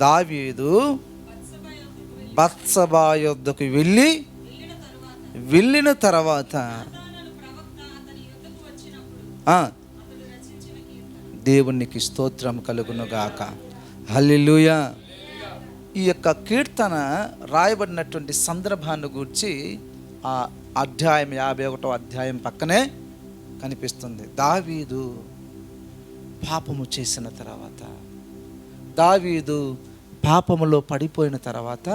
దావీదు బత్సబా యొద్దకు వెళ్ళిన తర్వాత దేవునికి స్తోత్రం కలుగునుగాక. హల్లెలూయా. ఈ యొక్క కీర్తన రాయబడినటువంటి సందర్భాన్ని గురించి ఆ అధ్యాయం 51వ అధ్యాయం పక్కనే కనిపిస్తుంది. దావీదు పాపము చేసిన తర్వాత, దావీదు పాపములో పడిపోయిన తర్వాత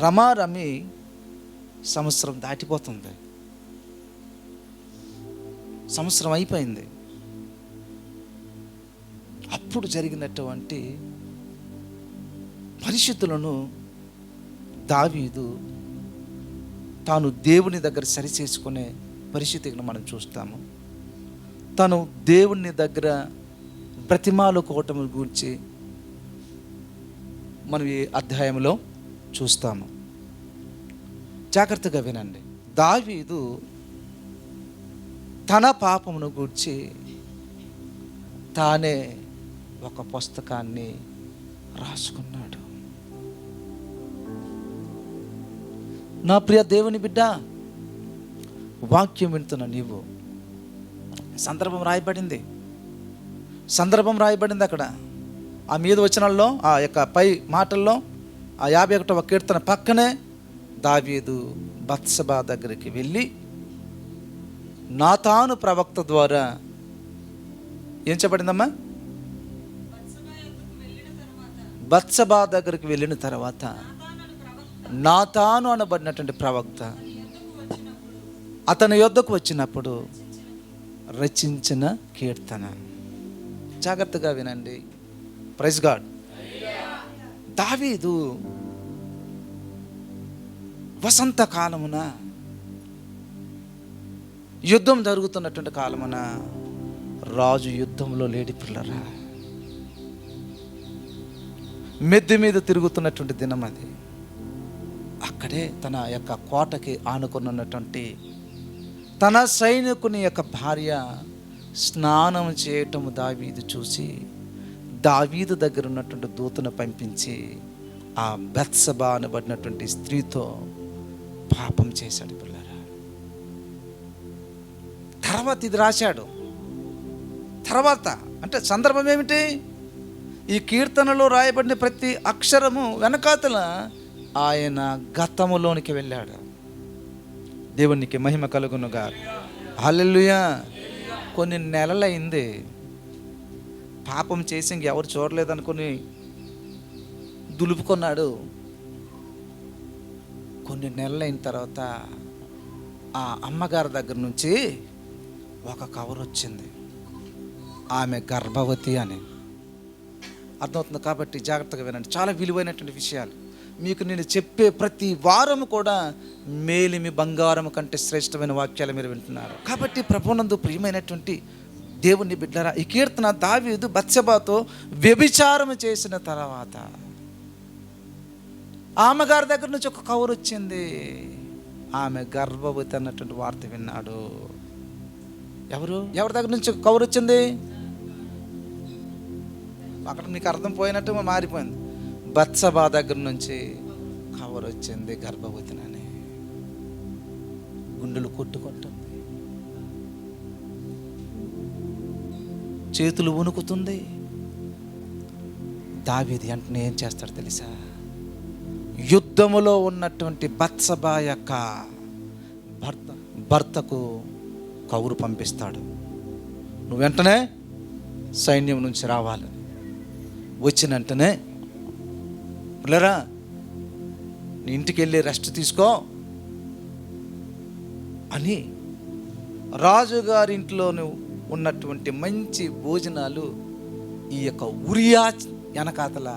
రమారమి సంవత్సరం దాటిపోతుంది, సంవత్సరం అయిపోయింది. అప్పుడు జరిగినటువంటి పరిస్థితులను దావీదు తాను దేవుని దగ్గర సరిచేసుకునే పరిస్థితిని మనం చూస్తాము. తను దేవుని దగ్గర బ్రతిమాలుకోవటం గురించి మనం ఈ అధ్యాయంలో చూస్తాము. జాగ్రత్తగా వినండి. దావీదు తన పాపమును గూర్చి తానే ఒక పుస్తకాన్ని రాసుకున్నాడు. నా ప్రియ దేవుని బిడ్డ, వాక్యం వింటున్న నీవు, సందర్భం రాయబడింది అక్కడ. ఆ మీద వచనాల్లో, ఆ యొక్క పై మాటల్లో, ఆ 51వ కీర్తన పక్కనే దావీదు బత్సబా దగ్గరికి వెళ్ళి నాతాను ప్రవక్త ద్వారా ఏం చెప్పబడిందమ్మా? బత్సబా దగ్గరికి వెళ్ళిన తర్వాత నాతాను అనబడినటువంటి ప్రవక్త అతని యొద్దకు వచ్చినప్పుడు రచించిన కీర్తన. జాగ్రత్తగా వినండి. Praise God. దావీదు వసంతకాలమున, యుద్ధం జరుగుతున్నటువంటి కాలమున, రాజు యుద్ధంలో లేడి పిల్లరా, మెద్ది మీద తిరుగుతున్నటువంటి దినం అది. అక్కడే తన యొక్క కోటకి ఆనుకున్నటువంటి తన సైనికుని యొక్క భార్య స్నానం చేయటం దావీదు చూసి దావీదు దగ్గర ఉన్నటువంటి దూతను పంపించి ఆ బత్సబా అనబడినటువంటి స్త్రీతో పాపం చేశాడు పిల్లరా. తర్వాత ఇది రాశాడు. తర్వాత అంటే సందర్భం ఏమిటి? ఈ కీర్తనలో రాయబడిన ప్రతి అక్షరము వెనకాతల ఆయన గతములోనికి వెళ్ళాడు. దేవునికి మహిమ కలుగునుగా. హల్లెలూయా. కొన్ని నెలలైంది, పాపం చేసి ఇంకెవరు చూడలేదనుకుని దులుపుకున్నాడు. కొన్ని నెలలైన తర్వాత ఆ అమ్మగారి దగ్గర నుంచి ఒక కవర్ వచ్చింది, ఆమె గర్భవతి అని. అర్థమవుతుంది. కాబట్టి జాగ్రత్తగా వినండి. చాలా విలువైనటువంటి విషయాలు మీకు నేను చెప్పే ప్రతి వారం కూడా మేలిమి బంగారం కంటే శ్రేష్టమైన వాక్యాలు మీరు వింటున్నారు. కాబట్టి ప్రభువునందు ప్రియమైనటువంటి దేవుని బిడ్డలారా, ఈ కీర్తన దావీదు బత్సెబాతో వ్యభిచారం చేసిన తర్వాత ఆమెగారి దగ్గర నుంచి ఒక కవర్ వచ్చింది, ఆమె గర్భవతి అన్నటువంటి వార్త విన్నాడు. ఎవరి దగ్గర నుంచి కవర్ వచ్చింది? అక్కడ మీకు అర్థం పోయినట్టు మారిపోయింది. బత్సబా దగ్గర నుంచి కవర్ వచ్చింది, గర్భవతినని. గుండెలు కొట్టుకుంటుంది, చేతులు వణుకుతుంది. దావీదు వెంటనే ఏం చేస్తాడు తెలుసా? యుద్ధములో ఉన్నటువంటి బత్సబా యొక్క భర్తకు కౌరు పంపిస్తాడు, నువ్వు వెంటనే సైన్యం నుంచి రావాలి, వచ్చిన వెంటనే పిల్లరా నీ ఇంటికి వెళ్ళి రెస్ట్ తీసుకో అని రాజుగారింట్లోనే ఉన్నటువంటి మంచి భోజనాలు ఈ యొక్క ఉరియా వెనకాతల,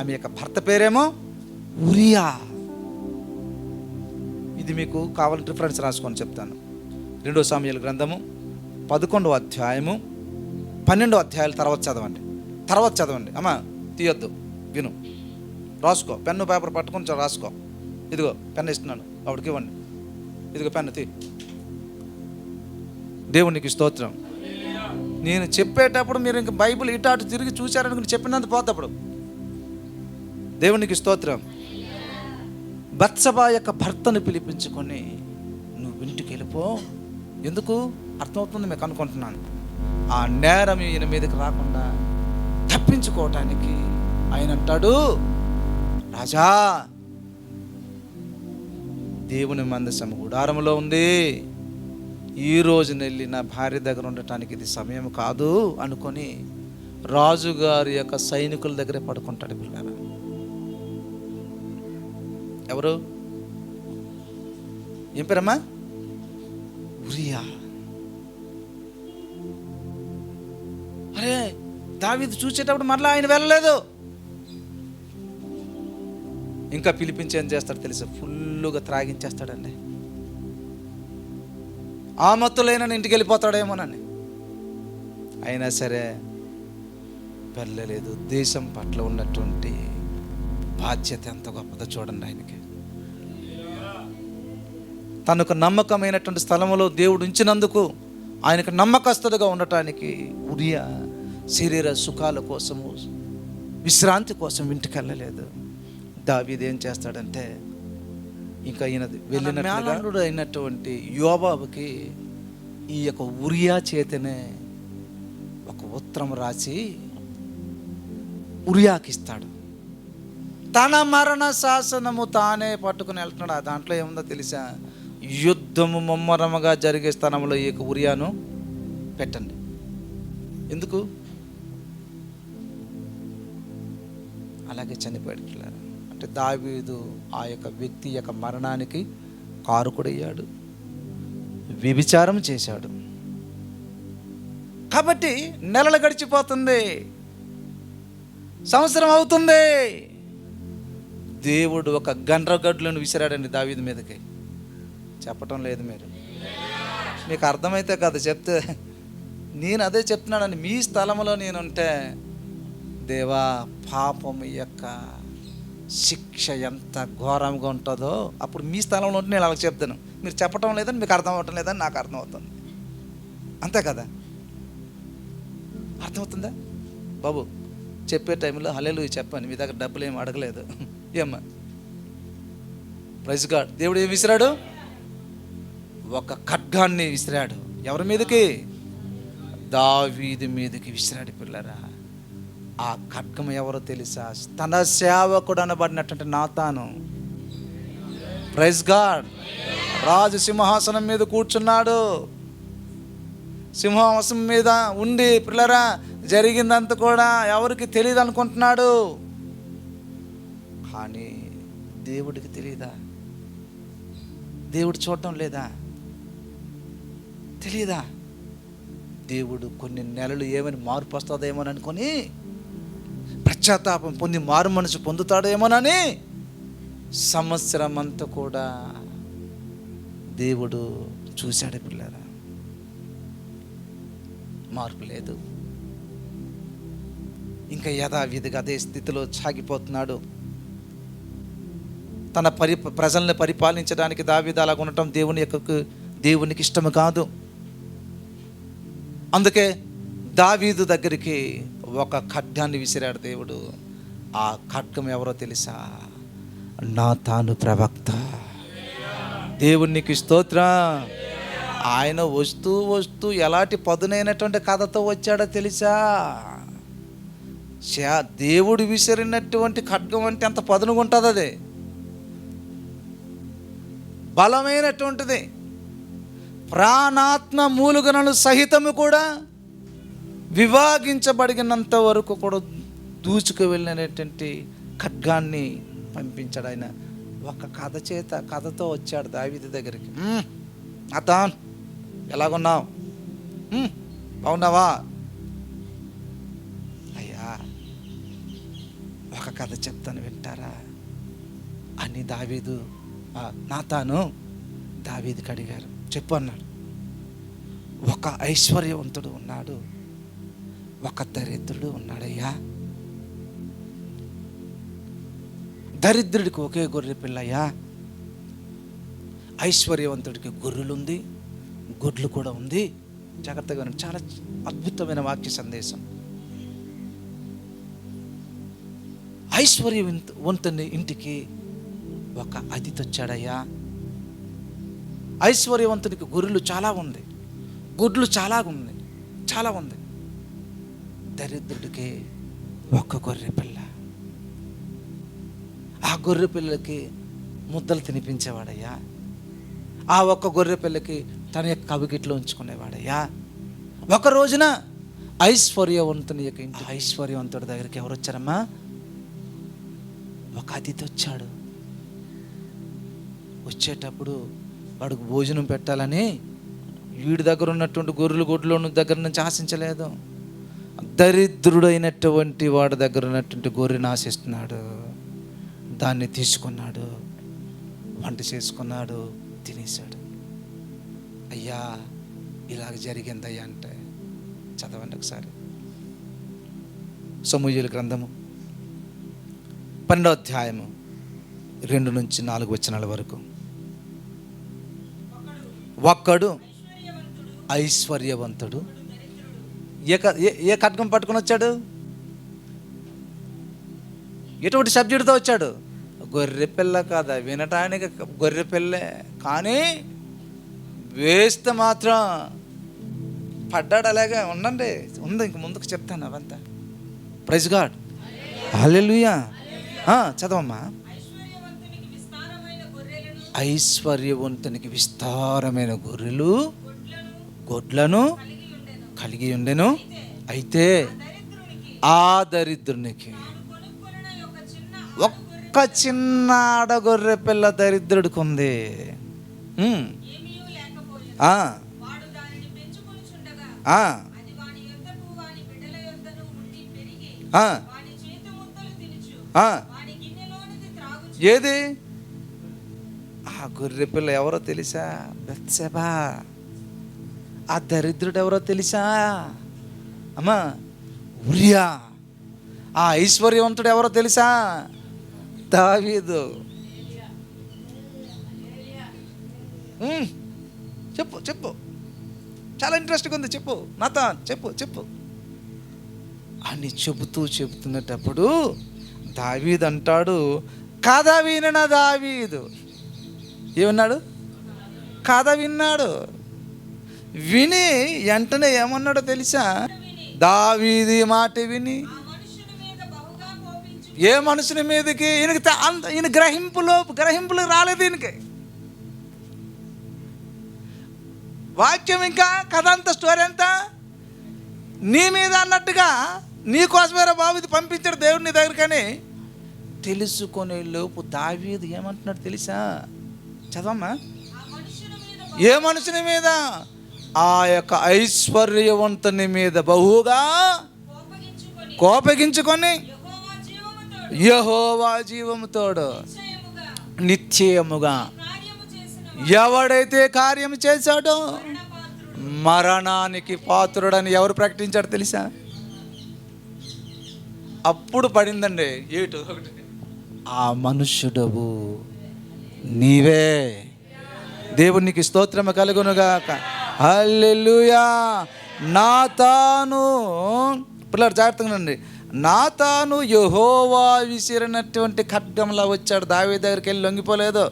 ఆమె యొక్క భర్త పేరేమో ఉరియా. ఇది మీకు కావాలని రిఫరెన్స్ రాసుకొని చెప్తాను. 2 సమూయేలు గ్రంథము 11వ అధ్యాయము 12వ అధ్యాయాలు తర్వాత చదవండి. అమ్మా తీయొద్దు, విను, రాసుకో. పెన్ను పేపర్ పట్టుకొని రాసుకో. ఇదిగో పెన్ను ఇస్తున్నాను, అప్పటికి ఇవ్వండి. ఇదిగో పెన్ను తీ. దేవునికి స్తోత్రం. నేను చెప్పేటప్పుడు మీరు ఇంక బైబిల్ ఇటు అటు తిరిగి చూశారనుకుని చెప్పినంత పోతప్పుడు. దేవునికి స్తోత్రం. బత్సబా యొక్క భర్తను పిలిపించుకొని నువ్వు ఇంటికి వెళ్ళిపో. ఎందుకు? అర్థమవుతుంది మీకు అనుకుంటున్నాను. ఆ నేరం ఈయన మీదకి రాకుండా తప్పించుకోవటానికి ఆయన అంటాడు, రాజా, దేవుని మందసం గుడారంలో ఉంది, ఈ రోజు వెళ్ళి నా భార్య దగ్గర ఉండటానికి ఇది సమయం కాదు అనుకొని రాజుగారి యొక్క సైనికుల దగ్గరే పడుకుంటాడు. పిల్లరా, ఎవరు? ఏం పేరమ్మా? ఉరియా. అరే, దావీదు చూసేటప్పుడు మరలా ఆయన వెళ్ళలేదు. ఇంకా పిలిపించి ఏం చేస్తాడు తెలుసా? ఫుల్లుగా త్రాగించేస్తాడండి. ఆ మత్తులైన ఇంటికి వెళ్ళిపోతాడేమోనని. అయినా సరే వెళ్ళలేదు. దేశం పట్ల ఉన్నటువంటి బాధ్యత ఎంత గొప్పదో చూడండి ఆయనకి. తనకు నమ్మకమైనటువంటి స్థలంలో దేవుడు ఉంచినందుకు ఆయనకు నమ్మకస్తుడుగా ఉండటానికి ఉరియా శరీర సుఖాల కోసము, విశ్రాంతి కోసం ఇంటికి వెళ్ళలేదు. దావీదు ఏం చేస్తాడంటే, ఇంకా ఈయన వెళ్ళిన మేనల్లుడు అయినటువంటి యోబాబుకి ఈ యొక్క ఉరియా చేతనే ఒక ఉత్తరం రాసి ఉరియాకి ఇస్తాడు. తన మరణ శాసనము తానే పట్టుకుని వెళ్తున్నాడు. ఆ దాంట్లో ఏముందో తెలుసా? యుద్ధము ముమ్మరముగా జరిగే స్థలంలో ఈ యొక్క ఉరియాను పెట్టండి. ఎందుకు? అలాగే చనిపోయాడు. అంటే దావీదు ఆ యొక్క వ్యక్తి యొక్క మరణానికి కారకుడయ్యాడు, వ్యభిచారం చేశాడు. కాబట్టి నెలలు గడిచిపోతుంది, సంవత్సరం అవుతుంది. దేవుడు ఒక గండ్రగడ్లను విసిరాడండి దావీదు మీదకి. చెప్పటం లేదు మీరు, మీకు అర్థమైతే కదా చెప్తే. నేను అదే చెప్తున్నానండి. మీ స్థలంలో నేనుంటే, దేవా, పాపం యొక్క శిక్ష ఎంత ఘోరంగా ఉంటుందో అప్పుడు మీ స్థలంలో ఉంటే నేను అలా చెప్తాను. మీరు చెప్పటం లేదని మీకు అర్థం అవ్వటం లేదని నాకు అర్థమవుతుంది. అంతే కదా? అర్థమవుతుందా బాబు? చెప్పే టైంలో హల్లెలూయా చెప్పాను. మీ దగ్గర డబ్బులు ఏమి అడగలేదు. ఏమ్మా? Praise God. దేవుడు ఏమి విసిరాడు? ఒక ఖడ్గాన్ని విసిరాడు. ఎవరి మీదకి? దావీదు మీదకి విసిరాడు. పిల్లరా, ఆ ఖడ్గం ఎవరో తెలుసా? తన సేవకుడు అనబడినటువంటి నాతాను. Praise God. రాజు సింహాసనం మీద కూర్చున్నాడు. సింహాసనం మీద ఉండి పిల్లరా జరిగిందంతా కూడా ఎవరికి తెలియదు అనుకుంటున్నాడు. కానీ దేవుడికి తెలియదా? దేవుడు చూడటం లేదా? తెలియదా? దేవుడు కొన్ని నెలలు ఏమని మార్పు వస్తుందేమోనని అనుకొని, పశ్చాత్తాపం పొంది మారు మనసు పొందుతాడేమోనని సంవత్సరం అంతా కూడా దేవుడు చూశాడు. పిల్లరా, మార్పు లేదు. ఇంకా యథావిధిగా అదే స్థితిలో సాగిపోతున్నాడు. తన ప్రజల్ని పరిపాలించడానికి దావీదు అలాగ ఉండటం దేవునికి ఇష్టము కాదు. అందుకే దావీదు దగ్గరికి ఒక ఖడ్గాన్ని విసిరాడు దేవుడు. ఆ ఖడ్గం ఎవరో తెలుసా? నాతాను ప్రవక్త. దేవునికి స్తోత్రం. ఆయన వస్తూ ఎలాంటి పదునైనటువంటి కథతో వచ్చాడో తెలుసా? దేవుడు విసిరినటువంటి ఖడ్గం అంటే ఎంత పదునుగా ఉంటుంది. అది బలమైనటువంటిది. ప్రాణాత్మ మూలుగనలు సహితము కూడా విభాగించబడినంత వరకు కూడా దూచుకు వెళ్ళినటువంటి ఖడ్గాన్ని పంపించాడు ఆయన. ఒక కథతో వచ్చాడు దావీదు దగ్గరికి. నాతాన్, ఎలాగున్నావు? బాగున్నావా? అయ్యా, ఒక కథ చెప్తాను వింటారా అని నాతాను దావీదుకి అడిగారు. చెప్పు అన్నాడు. ఒక ఐశ్వర్యవంతుడు ఉన్నాడు, ఒక దరిద్రుడు ఉన్నాడయ్యా. దరిద్రుడికి ఒకే గొర్రె పిల్లయ్యా. ఐశ్వర్యవంతుడికి గొర్రెలుంది, గొడ్లు కూడా ఉంది. జాగ్రత్తగా వినండి, చాలా అద్భుతమైన వాక్య సందేశం. ఐశ్వర్యవంతుని ఇంటికి ఒక అతిథి వచ్చాడయ్యా. ఐశ్వర్యవంతునికి గొర్రెలు చాలా ఉంది, గుడ్లు చాలా ఉంది. దరిద్రుడికి ఒక్క గొర్రె పిల్ల. ఆ గొర్రె పిల్లకి ముద్దలు తినిపించేవాడయ్యా. ఆ ఒక్క గొర్రె పిల్లకి తన యొక్క కవిగిట్లో ఉంచుకునేవాడయ్యా. ఒక రోజున ఐశ్వర్యవంతుని యొక్క ఇంటి ఐశ్వర్యవంతుడి దగ్గరికి ఎవరు వచ్చారమ్మా? ఒక అతిథి వచ్చాడు. వచ్చేటప్పుడు వాడికి భోజనం పెట్టాలని వీడి దగ్గర ఉన్నటువంటి గొర్రెలు గుడ్లు దగ్గర నుంచి ఆశించలేదు. దరిద్రుడైనటువంటి వాడి దగ్గర ఉన్నటువంటి గొర్రెని ఆశిస్తున్నాడు. దాన్ని తీసుకున్నాడు, వంట చేసుకున్నాడు, తినేశాడు. అయ్యా ఇలాగ జరిగిందయ్యా అంటే చదవండి ఒకసారి. సమూయేలు గ్రంథము 12వ అధ్యాయము 2 నుంచి 4 వచనాల వరకు. ఒక్కడు ఐశ్వర్యవంతుడు ఏ ఖడ్గం పట్టుకొని వచ్చాడు? ఎటువంటి సబ్జెక్టుతో వచ్చాడు? గొర్రె పిల్ల కాదా, వినటానికి గొర్రె పిల్లే, కానీ వేస్తే మాత్రం పడ్డాడు. అలాగే ఉండండి, ఉంది, ఇంక ముందుకు చెప్తాను అవంతా. ప్రైజ్ గాడ్, హల్లెలూయా. చదవమ్మా. ఐశ్వర్యవంతునికి విస్తారమైన గొర్రెలు గొడ్లను కలిగి ఉండెను. అయితే ఆ దరిద్రునికి ఒక్క చిన్న ఆడగొర్రె పిల్ల దరిద్రుడికి ఉంది. ఏది? ఆ గొర్రె పిల్ల ఎవరో తెలుసా? బెత్షెబా. ఆ దరిద్రుడు ఎవరో తెలుసా అమ్మా? ఉరియా. ఆ ఐశ్వర్యవంతుడు ఎవరో తెలుసా? దావీదు. చెప్పు, చాలా ఇంట్రెస్ట్గా ఉంది, చెప్పు నాతో, చెప్పు అని చెబుతున్నప్పుడు దావీదు అంటాడు, కాదా విన దావీదు. ఏమన్నాడు? కాదా విన్నాడు. విని వెంటనే ఏమన్నాడో తెలుసా? దావీదు మాట విని ఏ మనుషుని మీదకి ఈయన గ్రహింపులు రాలేదు. ఈయనకి వాక్యం ఇంకా కథ అంతా, స్టోరీ అంతా నీ మీద అన్నట్టుగా, నీ కోసమేరా బాబు ఇది పంపించాడు దేవుడు నీ దగ్గరకని తెలుసుకునే లోపు దావీదు ఏమంటున్నాడు తెలుసా? చదవమ్మా. ఏ మనుషుని మీద? ఆ యొక్క ఐశ్వర్యవంతుని మీద బహుగా కోపగించుకొని యెహోవా జీవముతోడు నిశ్చయముగా ఎవడైతే కార్యం చేశాడో మరణానికి పాత్రుడని ఎవరు ప్రకటించాడు తెలుసా? అప్పుడు పడిందండి ఏటు. ఆ మనుష్యుడవు నీవే. దేవునికి స్తోత్రము కలుగునుగాక. హల్లెలూయా. నాతాను, పిల్లలు జాగ్రత్తగా ఉండండి, నాతాను యెహోవా విసిరినటువంటి ఖడ్గంలా వచ్చాడు. దావీదు దగ్గరికి వెళ్ళి లొంగిపోలేదు.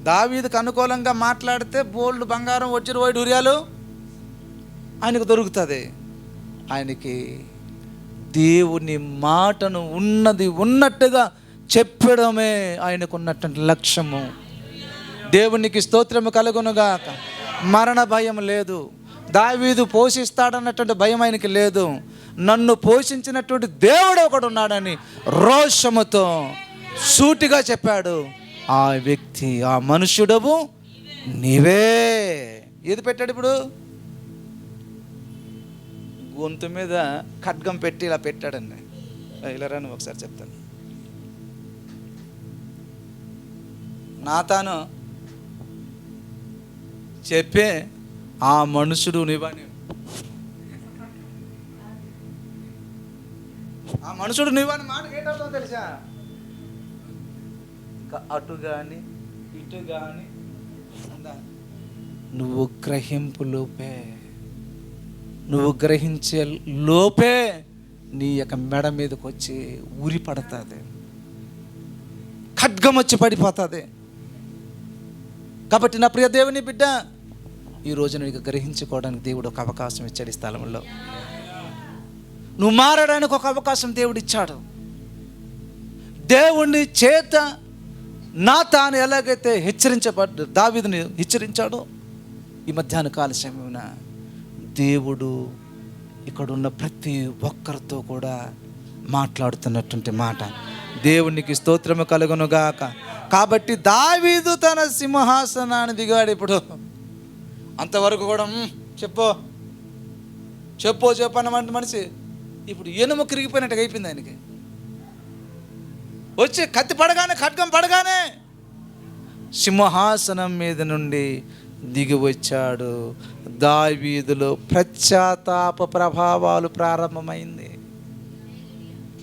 దావీదుకు అనుకూలంగా మాట్లాడితే బోల్డ్ బంగారం, వజ్ర వైడూర్యాలు ఆయనకు దొరుకుతుంది. ఆయనకి దేవుని మాటను ఉన్నది ఉన్నట్టుగా చెప్పడమే ఆయనకున్నటువంటి లక్ష్యము. దేవునికి స్తోత్రము కలుగునుగాక. మరణ భయం లేదు. దావీదు పోషిస్తాడన్నటువంటి భయం ఆయనకి లేదు. నన్ను పోషించినటువంటి దేవుడు ఒకడు ఉన్నాడని రోషముతో సూటిగా చెప్పాడు. ఆ వ్యక్తి, ఆ మనుష్యుడవు నీవే. ఏది పెట్టాడు ఇప్పుడు? గొంతు మీద ఖడ్గం పెట్టి ఇలా పెట్టాడండి. ఇలా రాను ఒకసారి చెప్తాను. నాతాను చెప్పే ఆ మనుషుడు నీవని, ఆ మనుషుడు నీవని మాట ఏంటవుతుందో తెలుసా? ఇంకా అటు కానీ ఇటు కానీ నువ్వు గ్రహింపు లోపే, నువ్వు గ్రహించే లోపే నీ యొక్క మెడ మీదకి వచ్చి ఉరి పడుతుంది, ఖడ్గం వచ్చి పడిపోతుంది. కాబట్టి నా ప్రియ దేవుని బిడ్డ, ఈరోజు నీకు గ్రహించుకోవడానికి దేవుడు ఒక అవకాశం ఇచ్చాడు. ఈ స్థలంలో నువ్వు మారడానికి ఒక అవకాశం దేవుడు ఇచ్చాడు. దేవుని చేత నాతాను ఎలాగైతే దావీదుని హెచ్చరించాడో, ఈ మధ్యాహ్న కాల సమయమున దేవుడు ఇక్కడున్న ప్రతి ఒక్కరితో కూడా మాట్లాడుతున్నటువంటి మాట. దేవునికి స్తోత్రము కలుగునుగాక. కాబట్టి దావీదు తన సింహాసనాన్ని దిగాడు. ఇప్పుడు అంతవరకు కూడా చెప్పు అన్నమాట మనిషి ఇప్పుడు ఎనుము తిరిగిపోయినట్టుగా అయిపోయింది ఆయనకి. వచ్చి కత్తి పడగానే, ఖడ్గం పడగానే సింహాసనం మీద నుండి దిగి వచ్చాడు. దావీదులో పశ్చాత్తాప ప్రభావాలు ప్రారంభమైంది.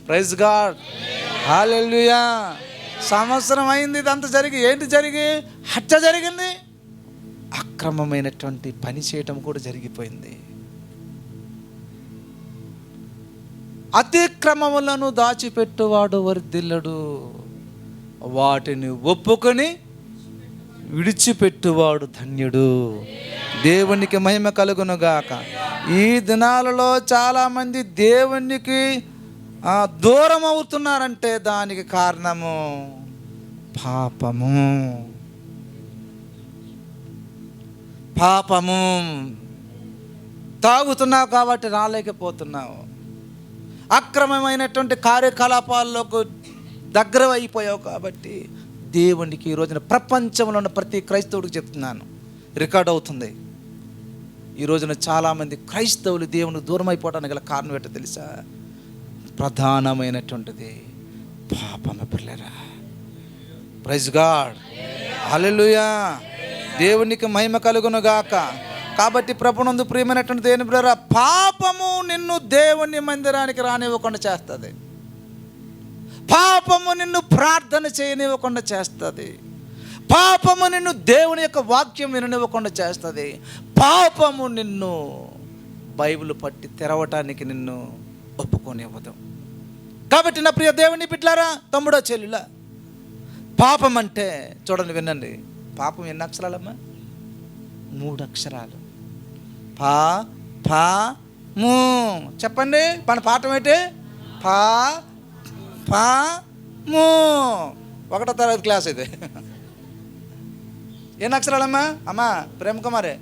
ప్రైజ్ గాడ్, హల్లెలూయా. సంవత్సరం అయింది ఇదంతా జరిగి. ఏంటి జరిగి? హత్య జరిగింది, అక్రమమైనటువంటి పని చేయటం కూడా జరిగిపోయింది. అతిక్రమములను దాచిపెట్టువాడు వర్ధిల్లడు, వాటిని ఒప్పుకొని విడిచిపెట్టువాడు ధన్యుడు. దేవునికి మహిమ కలుగునుగాక. ఈ దినాలలో చాలామంది దేవునికి దూరం అవుతున్నారంటే దానికి కారణము పాపము. తాగుతున్నావు కాబట్టి రాలేకపోతున్నావు. అక్రమమైనటువంటి కార్యకలాపాల్లోకి దగ్గర అయిపోయావు కాబట్టి దేవునికి ఈ రోజున ప్రపంచంలో ఉన్న ప్రతి క్రైస్తవుడికి చెప్తున్నాను, రికార్డ్ అవుతుంది. ఈ రోజున చాలామంది క్రైస్తవులు దేవునికి దూరం అయిపోవడానికి గల కారణం ఏంటో తెలుసా? ప్రధానమైనటువంటిది పాపము పిల్లరా. ప్రైజ్ గాడ్, హల్లెలూయా. దేవునికి మహిమ కలుగునుగాక. కాబట్టి ప్రభునందు ప్రియమైనటువంటి దేవుని పిల్లరా, పాపము నిన్ను దేవుని మందిరానికి రానివ్వకుండా చేస్తుంది. పాపము నిన్ను ప్రార్థన చేయనివ్వకుండా చేస్తుంది. పాపము నిన్ను దేవుని యొక్క వాక్యం విననివ్వకుండా చేస్తుంది. పాపము నిన్ను బైబిల్ పట్టి తెరవటానికి నిన్ను ఒప్పుకోనివ్వదు. కాబట్టి నా ప్రియ దేవుని బిడ్డలారా, తమ్ముడో చెల్లులా, పాపం అంటే చూడండి, వినండి. పాపం ఎన్ని అక్షరాలమ్మా? 3 అక్షరాలు. ము. చెప్పండి, మన పాఠం ఏంటి? ము. 1వ తరగతి క్లాస్ ఇది. ఎన్ని అక్షరాలమ్మా? అమ్మా ప్రేమ కుమారే,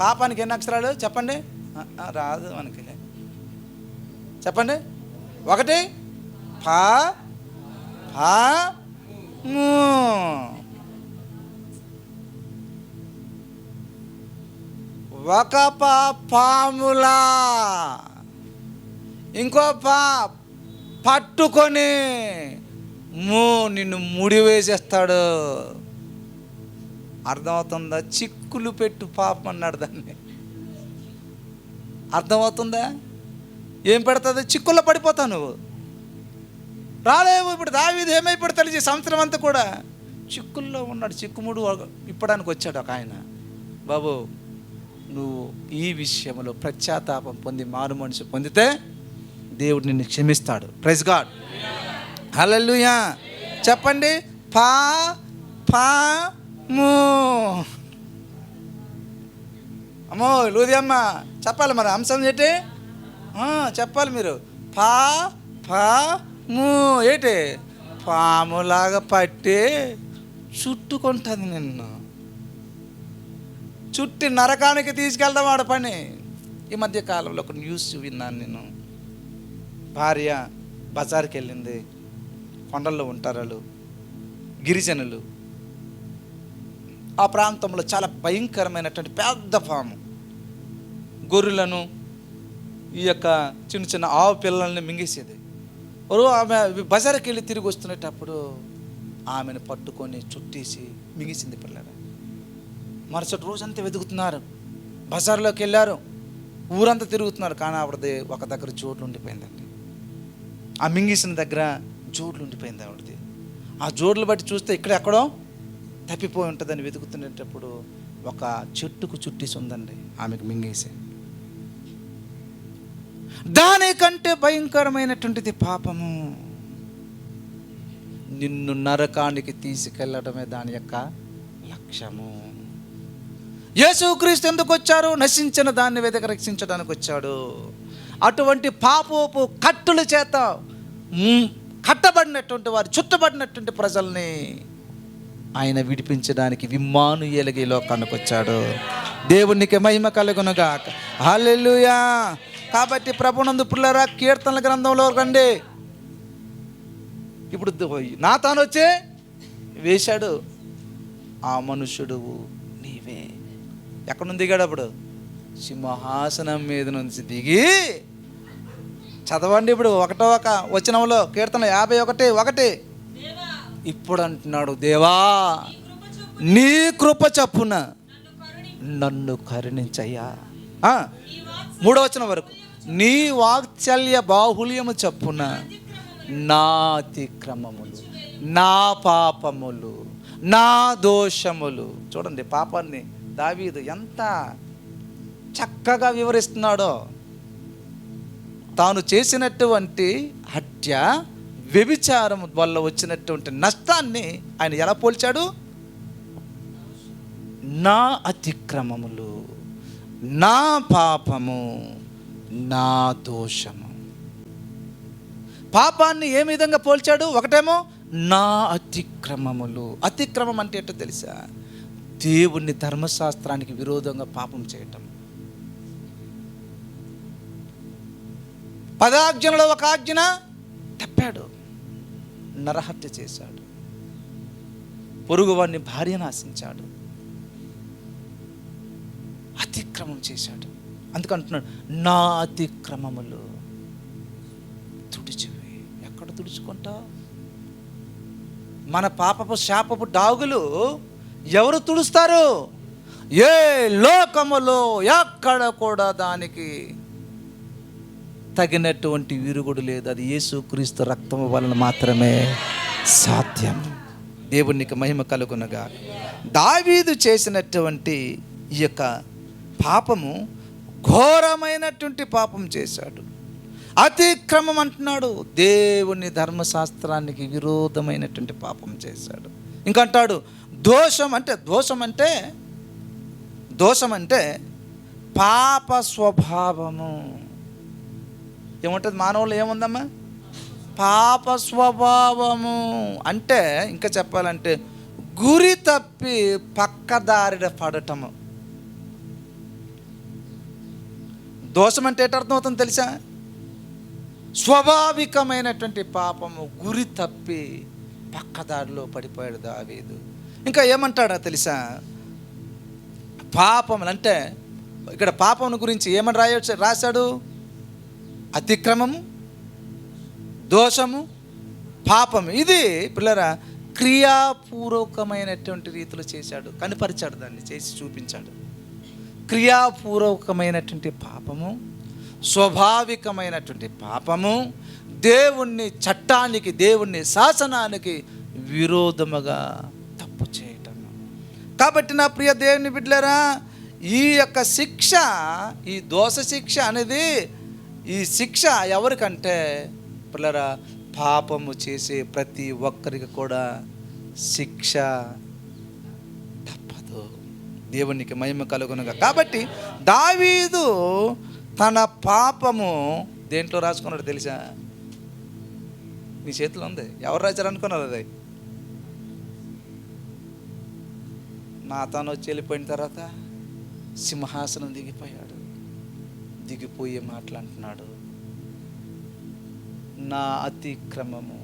పాపానికి ఎన్ని అక్షరాలు చెప్పండి? రాదు మనకి, చెప్పండి. 1 ము. ఒక పాములా, ఇంకో పట్టుకొని నిన్ను ముడి వేసేస్తాడు. అర్థమవుతుందా? చిక్కులు పెట్టు పాపం అన్నాడు దాన్ని. అర్థమవుతుందా? ఏం పెడుతుంది? చిక్కుల్లో పడిపోతావు నువ్వు, రాలేవు. ఇప్పుడు దావీదు ఏమైపోతాడు? ఈ సంవత్సరం అంతా కూడా చిక్కుల్లో ఉన్నాడు. చిక్కుముడు ఇప్పడానికి వచ్చాడు ఒక ఆయన. బాబు, నువ్వు ఈ విషయంలో పశ్చాత్తాపం పొంది మారు మనసు పొందితే దేవుడు నిన్ను క్షమిస్తాడు. ప్రైజ్ గాడ్, హల్లెలూయా. చెప్పండి, ము. అమ్మో లూదియమ్మ చెప్పాలి మరి, అంశం ఏంటి చెప్పాలి మీరు. ము ఏంటి? పాములాగా పట్టి చుట్టుకుంటుంది నిన్ను, చుట్టి నరకానికి తీసుకెళ్దాం వాడు పని. ఈ మధ్య కాలంలో ఒక న్యూస్ విన్నాను నేను. భార్య బజార్కి వెళ్ళింది. కొండల్లో ఉంటారు వాళ్ళు, గిరిజనులు. ఆ ప్రాంతంలో చాలా భయంకరమైనటువంటి పెద్ద పాము గొర్రెలను, ఈ యొక్క చిన్న చిన్న ఆవు పిల్లల్ని మింగేసేది. ఆమె బజార్కి వెళ్ళి తిరిగి వస్తున్నప్పుడు ఆమెను పట్టుకొని చుట్టేసి మింగేసింది పిల్లలు. మరుసటి రోజంతా వెతుకుతున్నారు, బజార్లోకి వెళ్ళారు, ఊరంతా తిరుగుతున్నారు. కానీ ఆవిడది ఒక దగ్గర జోడ్లు ఉండిపోయిందండి. ఆ మింగేసిన దగ్గర జోడ్లు ఉండిపోయింది ఆవిడది. ఆ జోడ్లు బట్టి చూస్తే ఇక్కడెక్కడో తప్పిపోయి ఉంటుందని వెతుకుతున్నప్పుడు ఒక చెట్టుకు చుట్టేసి ఉందండి, ఆమెకు మింగేసి. దానికంటే భయంకరమైనటువంటిది పాపము. నిన్ను నరకానికి తీసుకెళ్ళడమే దాని యొక్క లక్ష్యము. యేసుక్రీస్తు ఎందుకు వచ్చారు? నశించిన దాన్ని వెదక రక్షించడానికి వచ్చాడు. అటువంటి పాపపు కట్టుల చేత కట్టబడినటువంటి వారు, చుట్టబడినటువంటి ప్రజల్ని ఆయన విడిపించడానికి ఇమ్మానుయేలుగా ఈ లోకానికి వచ్చాడు. దేవునికి మహిమ కలుగునుగాక. హల్లెలూయా. కాబట్టి ప్రభునందు పిల్లరా, కీర్తనల గ్రంథంలో రండి. ఇప్పుడు నాతాను వచ్చే వేశాడు, ఆ మనుష్యుడు నీవే. ఎక్కడ నుంచి దిగాడు? అప్పుడు సింహాసనం మీద నుంచి దిగి, చదవండి ఇప్పుడు ఒకటో ఒక వచనంలో, కీర్తన 51:1. ఇప్పుడు అంటున్నాడు, దేవా నీ కృప చప్పున నన్ను కరుణించయ్యా. 3వ వచనం వరకు, నీ వాత్సల్య బాహుల్యము చప్పున నా అతిక్రమములు, నా పాపములు, నా దోషములు. చూడండి పాపాన్ని దావీదు ఎంత చక్కగా వివరిస్తున్నాడో. తాను చేసినటువంటి హత్య, వ్యభిచారం వల్ల వచ్చినటువంటి నష్టాన్ని ఆయన ఎలా పోల్చాడు? నా అతిక్రమములు, నా పాపము, నా దోషము. పాపాన్ని ఏ విధంగా పోల్చాడు? ఒకటేమో నా అతిక్రమములు. అతిక్రమం అంటే ఏంటో తెలుసా? దేవుని ధర్మశాస్త్రానికి విరోధంగా పాపం చేయటం. 10 ఆజ్ఞలలో ఒక ఆజ్ఞ తప్పాడు, నరహత్య చేశాడు, పొరుగువాడిని భార్యను ఆశించాడు, అతిక్రమం చేశాడు. అందుకంటున్నాడు, నా అతిక్రమములు తుడిచివి. ఎక్కడ తుడుచుకుంటావు? మన పాపపు శాపపు డాగులు ఎవరు తుడుస్తారు? ఏ లోకములో ఎక్కడ కూడా దానికి తగినటువంటి విరుగుడు లేదు. అది యేసుక్రీస్తు రక్తము వలన మాత్రమే సాధ్యం. దేవునికి మహిమ కలుగునగా. దావీదు చేసినటువంటి ఈ యొక్క పాపము ఘోరమైనటువంటి పాపం చేశాడు. అతిక్రమం అంటున్నాడు, దేవుని ధర్మశాస్త్రానికి విరోధమైనటువంటి పాపం చేశాడు. ఇంకంటాడు దోషం అంటే పాప స్వభావము. ఏముంటుంది మానవులు? ఏముందమ్మా? పాప స్వభావము. అంటే ఇంకా చెప్పాలంటే గురి తప్పి పక్కదారిన పడటము. దోషం అంటే ఏంటర్థం అవుతుంది తెలుసా? స్వాభావికమైనటువంటి పాపము, గురి తప్పి పక్కదారిలో పడిపోయాడు దావీదు. ఇంకా ఏమంటాడో తెలుసా? పాపములు అంటే ఇక్కడ పాపం గురించి ఏమని రాశాడు? అతిక్రమము, దోషము, పాపము. ఇది పిల్లరా క్రియాపూర్వకమైనటువంటి రీతిలో చేశాడు, కనిపరిచాడు, దాన్ని చేసి చూపించాడు. క్రియాపూర్వకమైనటువంటి పాపము, స్వాభావికమైనటువంటి పాపము, దేవుని చట్టానికి, దేవుని శాసనానికి విరోధముగా తప్పు చేయటం. కాబట్టి నా ప్రియ దేవుని బిడ్డలారా, ఈ యొక్క శిక్ష, ఈ దోష శిక్ష అనేది, ఈ శిక్ష ఎవరికంటే పిల్లరా, పాపము చేసే ప్రతి ఒక్కరికి కూడా శిక్ష తప్పదు. దేవునికి మహిమ కలుగునుగా. కాబట్టి దావీదు తన పాపము దేంట్లో రాసుకున్నాడు తెలుసా? మీ చేతిలో ఉంది. ఎవరు రాశారనుకున్నారు? అది నాతాను వచ్చి వెళ్ళిపోయిన తర్వాత సింహాసనం దిగిపోయాడు. దిగిపోయి మాట్లాడుతున్నాడు, నా అతిక్రమము,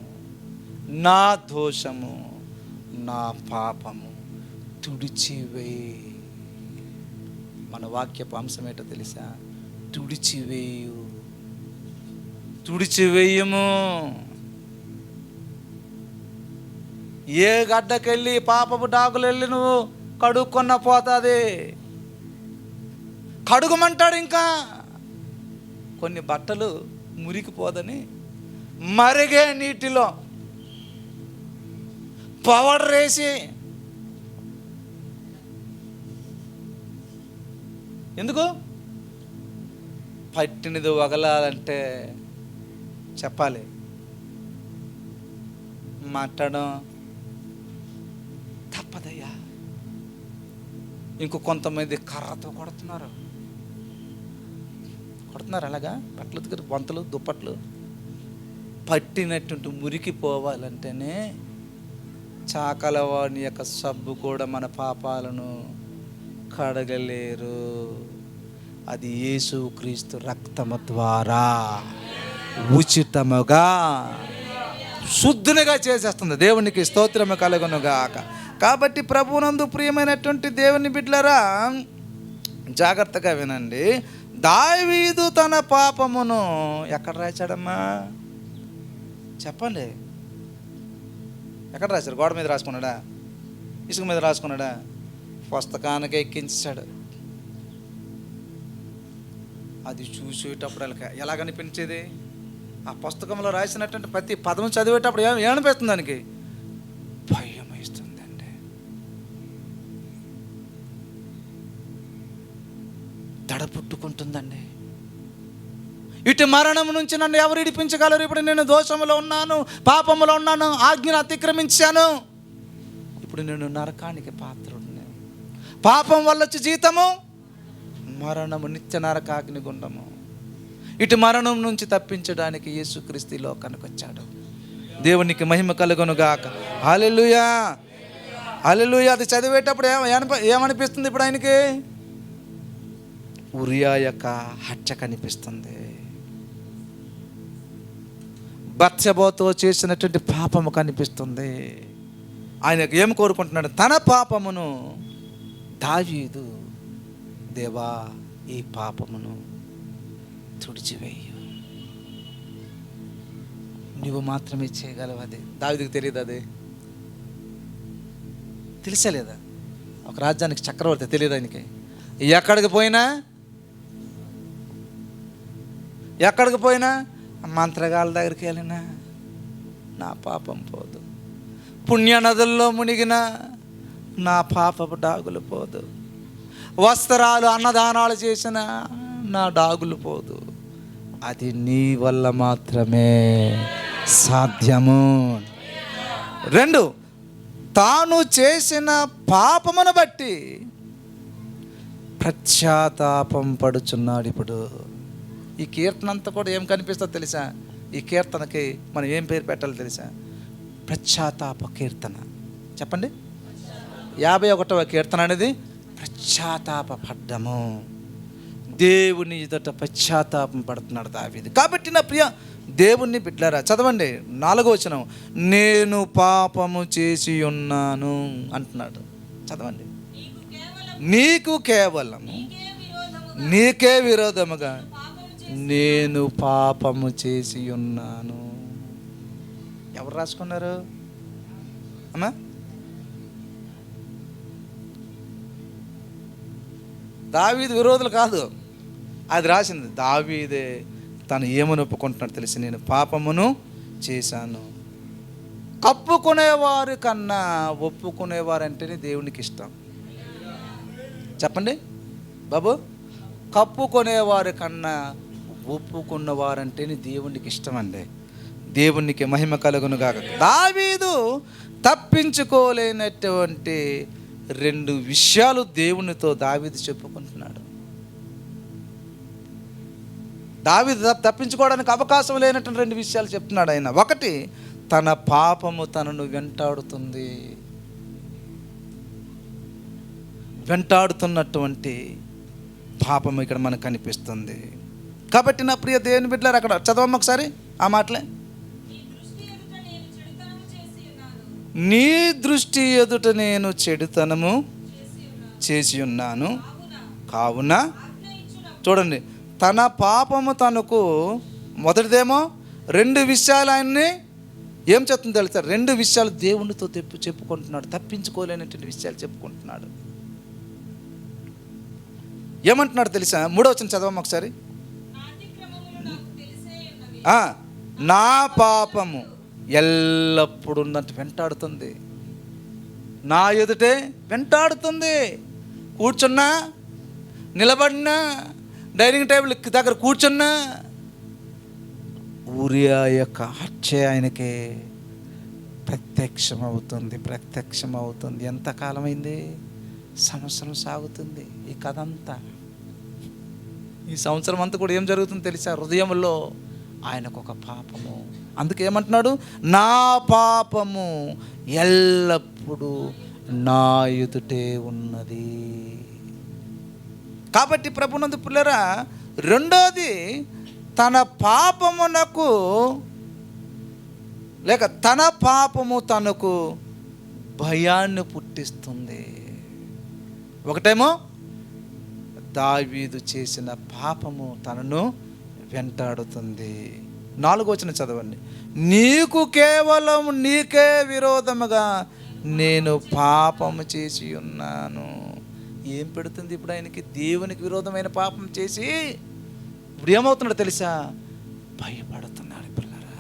నా దోషము, నా పాపము తుడిచివేయి. మన వాక్యపు అంశం ఏంటో తెలుసా? తుడిచివేయము. ఏ గడ్డకెళ్ళి పాపపు డాకులు వెళ్ళి నువ్వు కడుక్కున్న పోతుంది. కడుగుమంటాడు. ఇంకా కొన్ని బట్టలు మురికిపోదని మరిగే నీటిలో పౌడర్ వేసి ఎందుకు? పట్టినది వగలాలంటే చెప్పాలి, మాట్లాడడం తప్పదయ్యా. ఇంకో కొంతమంది కర్రతో కొడుతున్నారు అలాగా, బట్టలు దగ్గర బొంతలు దుప్పట్లు. పట్టినట్టు మురికిపోవాలంటేనే చాకలవాని యొక్క సబ్బు కూడా మన పాపాలను కడగలేరు. అది యేసుక్రీస్తు రక్తము ద్వారా ఉచితముగా శుద్ధునిగా చేసేస్తుంది. దేవునికి స్తోత్రము కలుగునుగాక. కాబట్టి ప్రభువునందు ప్రియమైనటువంటి దేవుని బిడ్డలారా, జాగ్రత్తగా వినండి. దావీదు తన పాపమును ఎక్కడ రాశాడమ్మా? చెప్పండి, ఎక్కడ రాశారు? గోడ మీద రాసుకున్నాడా? ఇసుక మీద రాసుకున్నాడా? పుస్తకానికి ఎక్కించాడు. అది చూసేటప్పుడు ఎలా కనిపించేది? ఆ పుస్తకంలో రాసినటువంటి ప్రతి పదం చదివేటప్పుడు ఏమనిపిస్తుంది? దానికి భయం వేస్తుందండి, దడ పుట్టుకుంటుందండి. ఇటు మరణం నుంచి నన్ను ఎవరు ఇడిపించగలరు? ఇప్పుడు నేను దోషంలో ఉన్నాను, పాపంలో ఉన్నాను, ఆజ్ఞను అతిక్రమించాను. ఇప్పుడు నేను నరకానికి పాత్రుడిని. పాపం వల్ల వచ్చి జీతము మరణము, నిత్య నరకాగ్ని గుండము. ఇటు మరణం నుంచి తప్పించడానికి యేసుక్రీస్తు ఈ లోకానికి వచ్చాడు. దేవునికి మహిమ కలుగునుగాక. హల్లెలూయా, హల్లెలూయా. అది చదివేటప్పుడు ఏమనిపిస్తుంది? ఇప్పుడు ఆయనకి ఉరియా యొక్క హత్య కనిపిస్తుంది. బత్షెబతో చేసినటువంటి పాపము కనిపిస్తుంది. ఆయనకు ఏం కోరుకుంటున్నాడు? తన పాపమును దావీదు, దేవా ఈ పాపమును తుడిచివేయు, నువ్వు మాత్రమే చేయగలవు. అది దావీదుకు తెలియదు. అది తెలిసలేదా? ఒక రాజ్యానికి చక్రవర్తి, తెలియదు ఆయనకి. ఎక్కడికి పోయినా మంత్రగాళ్ళ దగ్గరికి వెళ్ళినా నా పాపం పోదు, పుణ్యనదుల్లో మునిగినా నా పాపపు డాగులు పోదు, వస్త్రాలు అన్నదానాలు చేసిన నా డాగులు పోదు. అది నీ వల్ల మాత్రమే సాధ్యము. 2, తాను చేసిన పాపమును బట్టి పశ్చాత్తాపం పడుచున్నాడు. ఇప్పుడు ఈ కీర్తన అంతా కూడా ఏం కనిపిస్తుందో తెలుసా? ఈ కీర్తనకి మనం ఏం పేరు పెట్టాలో తెలుసా? పశ్చాత్తాప కీర్తన. చెప్పండి. 51వ కీర్తన అనేది పశ్చాత్తాప పడ్డము. దేవుని ఎదుట పశ్చాత్తాపం పడుతున్నాడు దావీదు. కాబట్టి నా ప్రియ దేవుణ్ణి బిడ్డలారా, చదవండి 4వ వచనం. నేను పాపము చేసి ఉన్నాను అంటున్నాడు. చదవండి. నీకు కేవలం నీకే విరోధముగా నేను పాపము చేసి ఉన్నాను. ఎవరు రాసుకున్నారు అమ్మా? దావీదు విరోధులు కాదు, అది రాసింది దావీదే. తను ఏమని ఒప్పుకుంటున్నాడు తెలిసి, నేను పాపమును చేశాను. కప్పుకునేవారి కన్నా ఒప్పుకునేవారంటేనే దేవునికి ఇష్టం. చెప్పండి బాబు. కప్పుకునేవారి కన్నా ఒప్పుకున్నవారంటేనే దేవునికి ఇష్టం అండి. దేవునికి మహిమ కలుగునుగాక. దావీదు తప్పించుకోలేనటువంటి 2 విషయాలు దేవునితో దావీదు చెప్పుకుంటున్నాడు. దావీదు తప్పించుకోవడానికి అవకాశం లేనటువంటి 2 విషయాలు చెప్తున్నాడు ఆయన. 1, తన పాపము తనను వెంటాడుతున్నటువంటి పాపము ఇక్కడ మనకు కనిపిస్తుంది. కాబట్టి నా ప్రియ దేవుని బిడ్డలారా, అక్కడ చదవమ్మ ఒకసారి ఆ మాటలే. నీ దృష్టి ఎదుట నేను చెడుతనము చేసి ఉన్నాను కావున. చూడండి, తన పాపము తనకు మొదటిదేమో 2 విషయాలు ఆయన్ని ఏం చెప్తుంది తెలుసా? 2 విషయాలు దేవునితో చెప్పుకుంటున్నాడు. తప్పించుకోలేనటువంటి విషయాలు చెప్పుకుంటున్నాడు. ఏమంటున్నాడు తెలుసా? 3వ వచనం చదవమ్మ ఒకసారి. నా పాపము ఎల్లప్పుడూ నన్ను వెంటాడుతుంది, నా ఎదుటే వెంటాడుతుంది. కూర్చున్నా, నిలబడినా, డైనింగ్ టేబుల్ దగ్గర కూర్చున్నా ఊరియా యొక్క హత్య ఆయనకి ప్రత్యక్షమవుతుంది. ఎంతకాలమైంది? సంవత్సరం సాగుతుంది ఈ కథ అంతా. ఈ సంవత్సరం అంతా కూడా ఏం జరుగుతుందో తెలుసా? హృదయంలో ఆయనకు ఒక పాపము. అందుకే ఏమంటున్నాడు? నా పాపము ఎల్లప్పుడూ నా ఎదుటే ఉన్నది. కాబట్టి ప్రభునందు పిల్లరా, రెండోది తన పాపమునకు లేక తన పాపము తనకు భయాన్ని పుట్టిస్తుంది. ఒకటేమో దావీదు చేసిన పాపము తనను వెంటాడుతుంది. 4వ వచనం చదవండి. కేవలం నీకే విరోధముగా నేను పాపము చేసి ఉన్నాను. ఏం పెడుతుంది ఇప్పుడు ఆయనకి? దేవునికి విరోధమైన పాపం చేసి ఇప్పుడు ఏమవుతున్నాడు తెలుసా? భయపడుతున్నాడు. పిల్లరా,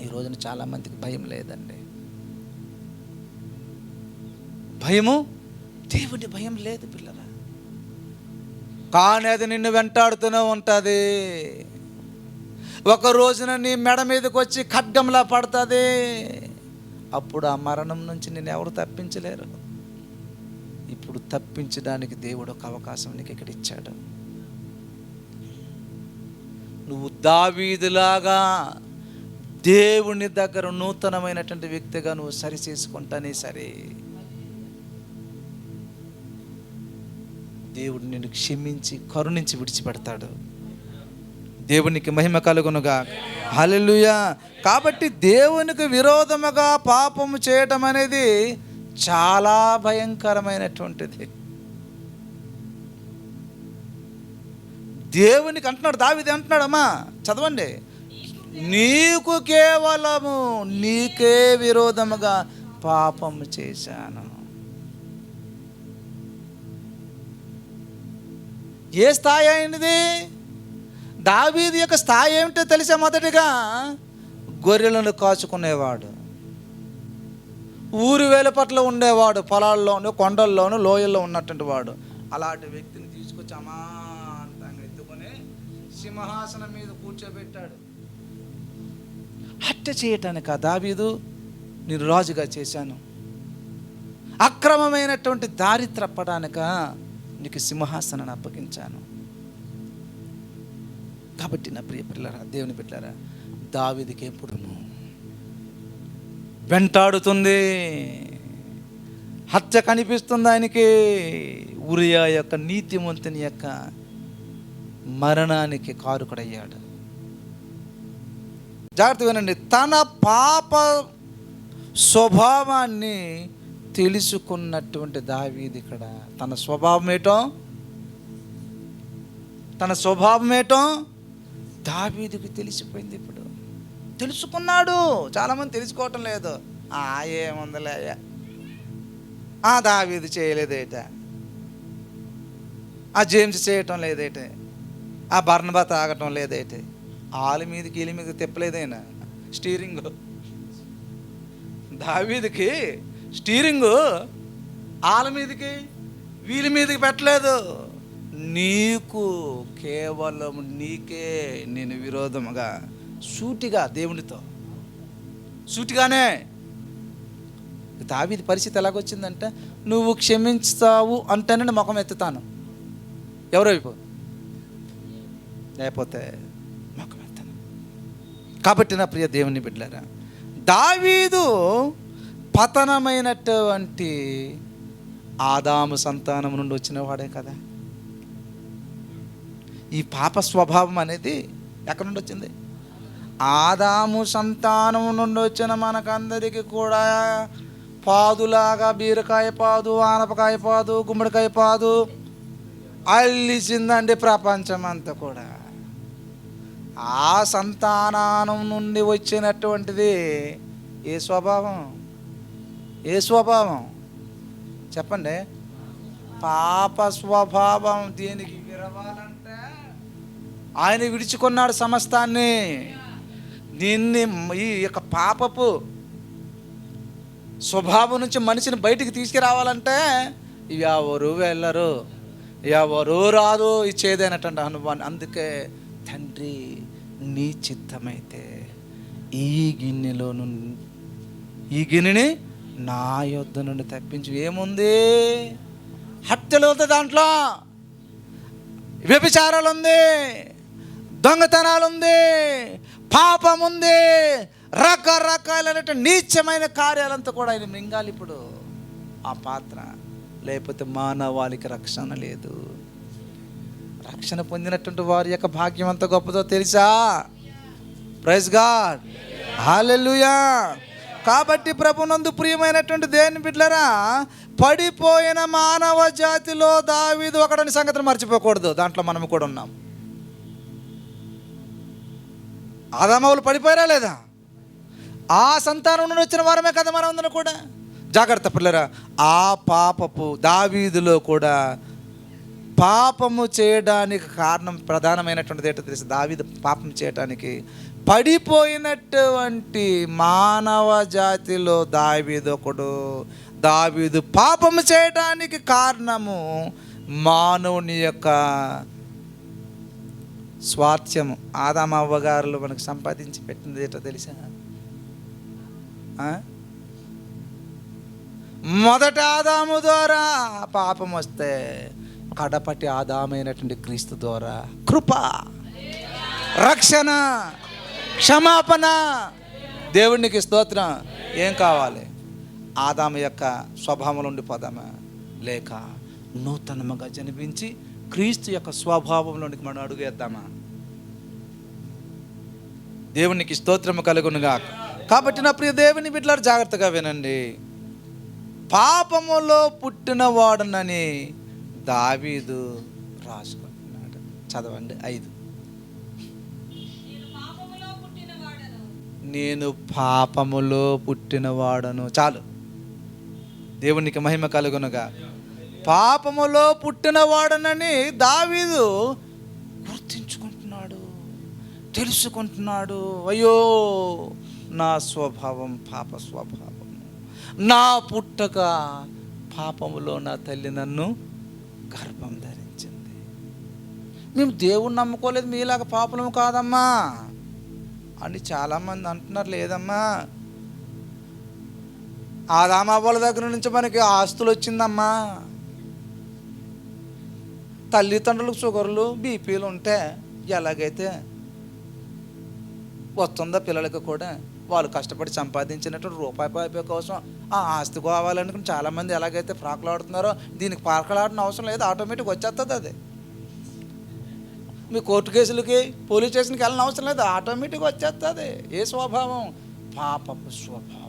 ఈ రోజున చాలామందికి భయం లేదండి. భయము, దేవుని భయం లేదు పిల్లరా. కానీ అది నిన్ను వెంటాడుతూనే ఉంటుంది. ఒక రోజున నీ మెడ మీదకి వచ్చి ఖడ్గంలా పడుతుంది. అప్పుడు ఆ మరణం నుంచి నిన్ను ఎవరు తప్పించలేరు. ఇప్పుడు తప్పించడానికి దేవుడు ఒక అవకాశం నీకు ఇక్కడ ఇచ్చాడు. నువ్వు దావీదులాగా దేవుని దగ్గర నూతనమైనటువంటి వ్యక్తిగా నువ్వు సరి చేసుకుంటానే సరే, దేవుడు నిన్ను క్షమించి కరుణించి విడిచిపెడతాడు. దేవునికి మహిమ కలుగునుగా. హల్లెలూయా. కాబట్టి దేవునికి విరోధముగా పాపము చేయటం అనేది చాలా భయంకరమైనటువంటిది. దేవునికి అంటున్నాడు, దావీదు అంటున్నాడు, అమ్మా చదవండి, కేవలము నీకే విరోధముగా పాపము చేశాను. ఏ స్థాయి అయినది? దావీదు యొక్క స్థాయి ఏమిటో తెలిసే? మొదటిగా గొర్రెలను కాచుకునేవాడు, ఊరి వేలపట్ల ఉండేవాడు, పొలాల్లోనూ కొండల్లోనూ లోయల్లో ఉన్నటువంటి వాడు. అలాంటి వ్యక్తిని తీసుకొచ్చి అమాంతంగా ఎత్తుకొని సింహాసనం మీద కూర్చోబెట్టాడు. హత్య చేయటానిక? దావీదు, నేను రాజుగా చేశాను. అక్రమమైనటువంటి దారి త్రప్పడానిక నీకు సింహాసనాన్ని అప్పగించాను. కాబట్టి నా ప్రియ పిల్లరా, దేవుని బిడ్డలారా, దావీదుకి ఎప్పుడు వెంటాడుతుంది, హత్య కనిపిస్తుంది ఆయనకి. ఊరియా యొక్క నీతిమంతుని యొక్క మరణానికి కారుకుడయ్యాడు. జాగ్రత్త వినండి. తన పాప స్వభావాన్ని తెలుసుకున్నటువంటి దావీదు ఇక్కడ తన స్వభావం ఏటో దావీదుకి తెలిసిపోయింది. ఇప్పుడు తెలుసుకున్నాడు. చాలామంది తెలుసుకోవటం లేదు. ఏముందలే, దావీదు చేయలేదేట, జేమ్స్ చేయటం లేదేటే, బర్నబా తాగటం లేదేటే, ఆల మీదకి వీళ్ళ మీద తిప్పలేదైనా స్టీరింగ్. దావీదుకి స్టీరింగు ఆల మీదకి వీళ్ళ మీదకి పెట్టలేదు. కేవలం నీకే నేను విరోధముగా, సూటిగా, దేవునితో సూటిగానే. దావీదు పరిస్థితి ఎలాగొచ్చిందంటే, నువ్వు క్షమించుతావు అంటేనే ముఖం ఎత్తుతాను, ఎవరైపో లేకపోతే ముఖం ఎత్తాను. కాబట్టి నా ప్రియ దేవుని బిడ్డలారా, దావీదు పతనమైనటువంటి ఆదాము సంతానం నుండి వచ్చిన వాడే కదా. ఈ పాప స్వభావం అనేది ఎక్కడి నుండి వచ్చింది? ఆదాము సంతానం నుండి వచ్చిన మనకందరికీ కూడా పాదులాగా బీరకాయ పాదు, ఆనపకాయ పాదు, గుమ్మడికాయ పాదు అల్లిసిందండి ప్రపంచం అంతా కూడా. ఆ సంతానం నుండి వచ్చినటువంటిది ఏ స్వభావం? చెప్పండి. పాప స్వభావం. దీనికి విరవాలంటే ఆయన విడుచుకున్నాడు సమస్తాన్ని. దీన్ని, ఈ యొక్క పాపపు స్వభావం నుంచి మనిషిని బయటికి తీసుకురావాలంటే ఎవరు వెళ్ళరు. ఎవరు రాదు ఇచ్చేదేనటండి అనుభవాన్ని. అందుకే తండ్రి నీ చిత్తమైతే ఈ గిన్నెని నా యొద్ద నుండి తప్పించు. ఏముంది? హత్యలు ఉంది, దాంట్లో వ్యభిచారాలు ఉంది, దొంగతనాలు ఉంది, పాపం ఉంది, రకరకాలైన నీచమైన కార్యాలంతా కూడా ఆయన మింగాలి ఇప్పుడు ఆ పాత్ర. లేకపోతే మానవాళికి రక్షణ లేదు. రక్షణ పొందినటువంటి వారి యొక్క భాగ్యం ఎంత గొప్పదో తెలుసా? ప్రైజ్ గాడ్, హల్లెలూయా. కాబట్టి ప్రభునందు ప్రియమైనటువంటి దేవుని బిడ్డలారా, పడిపోయిన మానవ జాతిలో దావీదు ఒకడని సంగతిని మర్చిపోకూడదు. దాంట్లో మనం కూడా ఉన్నాం. ఆదామవులు పడిపోయారా లేదా? ఆ సంతానం నుండి వచ్చిన వారమే కదా మనం అందరం కూడా. జాగ్రత్త పిల్లరా, ఆ పాపపు దావీదులో కూడా పాపము చేయడానికి కారణం ప్రధానమైనటువంటిది ఏంటో తెలుసు? దావీదు పాపం చేయడానికి పడిపోయినటువంటి మానవ జాతిలో దావీదు ఒకడు. దావీదు పాపము చేయడానికి కారణము మానవుని యొక్క స్వార్థ్యము. ఆదామవ్వ గారులు మనకు సంపాదించి పెట్టింది ఏంటో తెలుసా? మొదట ఆదాము ద్వారా పాపం వస్తే కడపటి ఆదామైనటువంటి క్రీస్తు ద్వారా కృప, రక్షణ, క్షమాపణ. దేవునికి స్తోత్రం. ఏం కావాలి? ఆదాము యొక్క స్వభావంలో ఉండిపోదామా, లేక నూతనముగా జన్మించి క్రీస్తు యొక్క స్వభావంలోనికి మనం అడుగేద్దామా? దేవునికి స్తోత్రము కలుగునుగా. కాబట్టి నా ప్రియ దేవుని బిడ్డలారా, జాగ్రత్తగా వినండి. పాపములో పుట్టిన వాడునని దావీదు రాసుకుంటున్నాడు. చదవండి 5. నేను పాపములో పుట్టినవాడను. చాలు, దేవునికి మహిమ కలుగునుగా. పాపములో పుట్టినవాడనని దావీదు గుర్తించుకుంటున్నాడు, తెలుసుకుంటున్నాడు. అయ్యో, నా స్వభావం పాప స్వభావం, నా పుట్టక పాపములో నా తల్లి నన్ను గర్భం ధరించింది. మేము దేవుణ్ణి నమ్ముకోలేదు, మీలాగా పాపము కాదమ్మా అని చాలామంది అంటున్నారు. లేదమ్మా, ఆదామవ్వల దగ్గర నుంచి మనకి ఆస్తులు వచ్చిందమ్మా. తల్లిదండ్రులకు షుగర్లు, బీపీలు ఉంటే ఎలాగైతే వస్తుందో పిల్లలకు కూడా వాళ్ళు కష్టపడి సంపాదించినటువంటి రూపాయి కోసం ఆ ఆస్తి కావాలనుకుని చాలామంది ఎలాగైతే ప్రాకులాడుతున్నారో, దీనికి ప్రాకులాడిన అవసరం లేదు, ఆటోమేటిక్ వచ్చేస్తుంది. అది మీ కోర్టు కేసులకి, పోలీస్ స్టేషన్కి వెళ్ళిన అవసరం లేదు, ఆటోమేటిక్ వచ్చేస్తుంది. ఏ స్వభావం? పాపపు స్వభావం.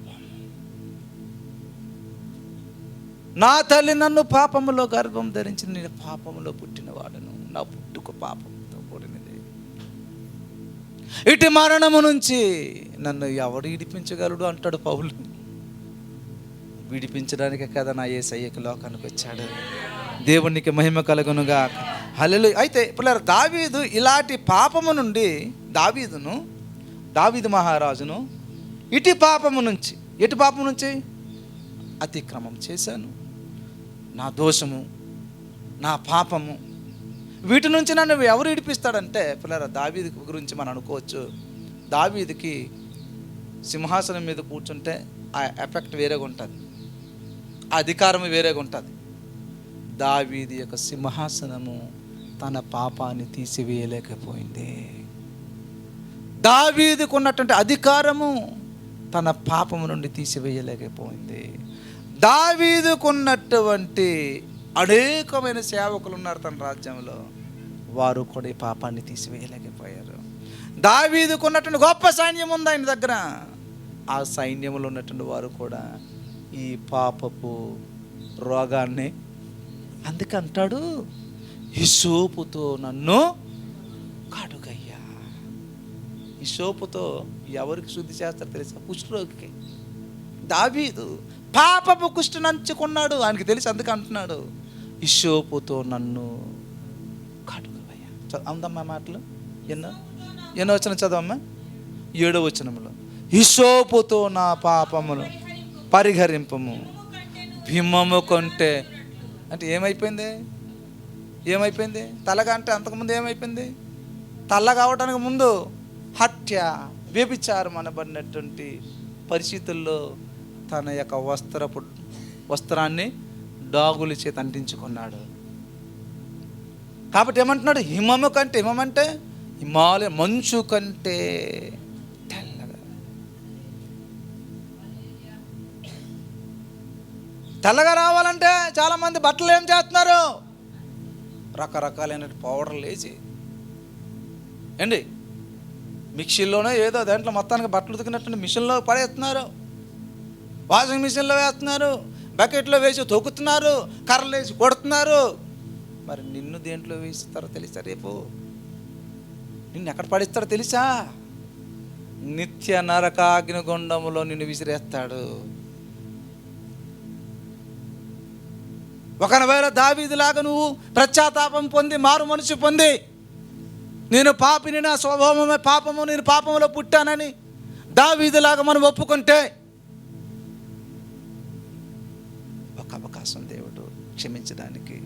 నా తల్లి నన్ను పాపములో గర్భం ధరించి నేను పాపములో పుట్టినవాడను, నా పుట్టుక పాపంతో కూడినది. ఇటు మరణము నుంచి నన్ను ఎవడు విడిపించగలడు అంటాడు పౌలు. విడిపించడానికే కదా నా యేసయ్యకి లోకానికి వచ్చాడు. దేవునికి మహిమ కలుగునుగా. హల్లెలూయా. అయితే పిల్లలు, దావీదు ఇలాంటి పాపము నుండి దావీదు మహారాజును ఇటు పాపము నుంచి అతిక్రమం చేశాను, నా దోషము, నా పాపము, వీటి నుంచి నన్ను ఎవరు విడిపిస్తాడంటే పిల్లల, దావీదు గురించి మనం అనుకోవచ్చు. దావీదుకి సింహాసనం మీద కూర్చుంటే ఆ ఎఫెక్ట్ వేరేగా ఉంటుంది, ఆ అధికారం వేరేగా ఉంటుంది. దావీదు యొక్క సింహాసనము తన పాపాన్ని తీసివేయలేకపోయింది. దావీదుకు ఉన్నటువంటి అధికారము తన పాపము నుండి తీసివేయలేకపోయింది. దావీదుకున్నటువంటి అనేకమైన సేవకులు ఉన్నారు తన రాజ్యంలో, వారు కూడా ఈ పాపాన్ని తీసివేయలేకపోయారు. దావీదుకున్నటువంటి గొప్ప సైన్యం ఉంది ఆయన దగ్గర, ఆ సైన్యంలో ఉన్నటువంటి వారు కూడా ఈ పాపపు రోగాన్ని, అందుకే అంటాడు, హిస్సోపుతో నన్ను కడుగయ్యా. హిస్సోపుతో ఎవరికి శుద్ధి చేస్తారు తెలుసా? కుష్ఠరోగికి. దావీదు పాపపు కుష్ఠు నంచుకున్నాడు, ఆయనకి తెలిసి, అందుకే అంటున్నాడు, హిస్సోపుతో నన్ను కడుగయ్యా. అందమ్మా మాటలు ఎన్నో వచనం చదవమ్మా? 7వ వచనంలో, హిస్సోపుతో నా పాపములు పరిహరింపము, భిమ్మము కొంటే అంటే ఏమైపోయింది? ఏమైపోయింది? తెల్లగా అంటే అంతకుముందు ఏమైపోయింది? తెల్లగా అవడానికి ముందు హత్య, వ్యభిచారం అనబడినటువంటి పరిస్థితుల్లో తన యొక్క వస్త్రాన్ని డాగుల చేత అంటించుకున్నాడు. కాబట్టి ఏమంటున్నాడు? హిమం అంటే హిమాలయ మంచు కంటే తెల్లగా రావాలంటే చాలామంది బట్టలు ఏం చేస్తున్నారు? రకరకాలైన పౌడర్లు వేసి ఏండి మిక్సీలోనే ఏదో దాంట్లో మొత్తానికి బట్టలు ఉతికినట్టు మిషన్లో పడేస్తున్నారు, వాషింగ్ మిషన్లో వేస్తున్నారు, బకెట్లో వేసి తొక్కుతున్నారు, కర్రలు వేసి కొడుతున్నారు. మరి నిన్ను దేంట్లో వేస్తారో తెలుసా? రేపు నిన్ను ఎక్కడ పడిస్తాడో తెలుసా? నిత్య నరకాగ్నిగుండములో నిన్ను విసిరేస్తాడు. ఒకవేళ దావీదులాగా నువ్వు పశ్చాత్తాపం పొంది మారు మనసు పొంది నేను పాపిని, నా స్వభావమే పాపము, నేను పాపంలో పుట్టానని దావీదులాగా మనం ఒప్పుకుంటే ఒక అవకాశం దేవుడు క్షమించడానికి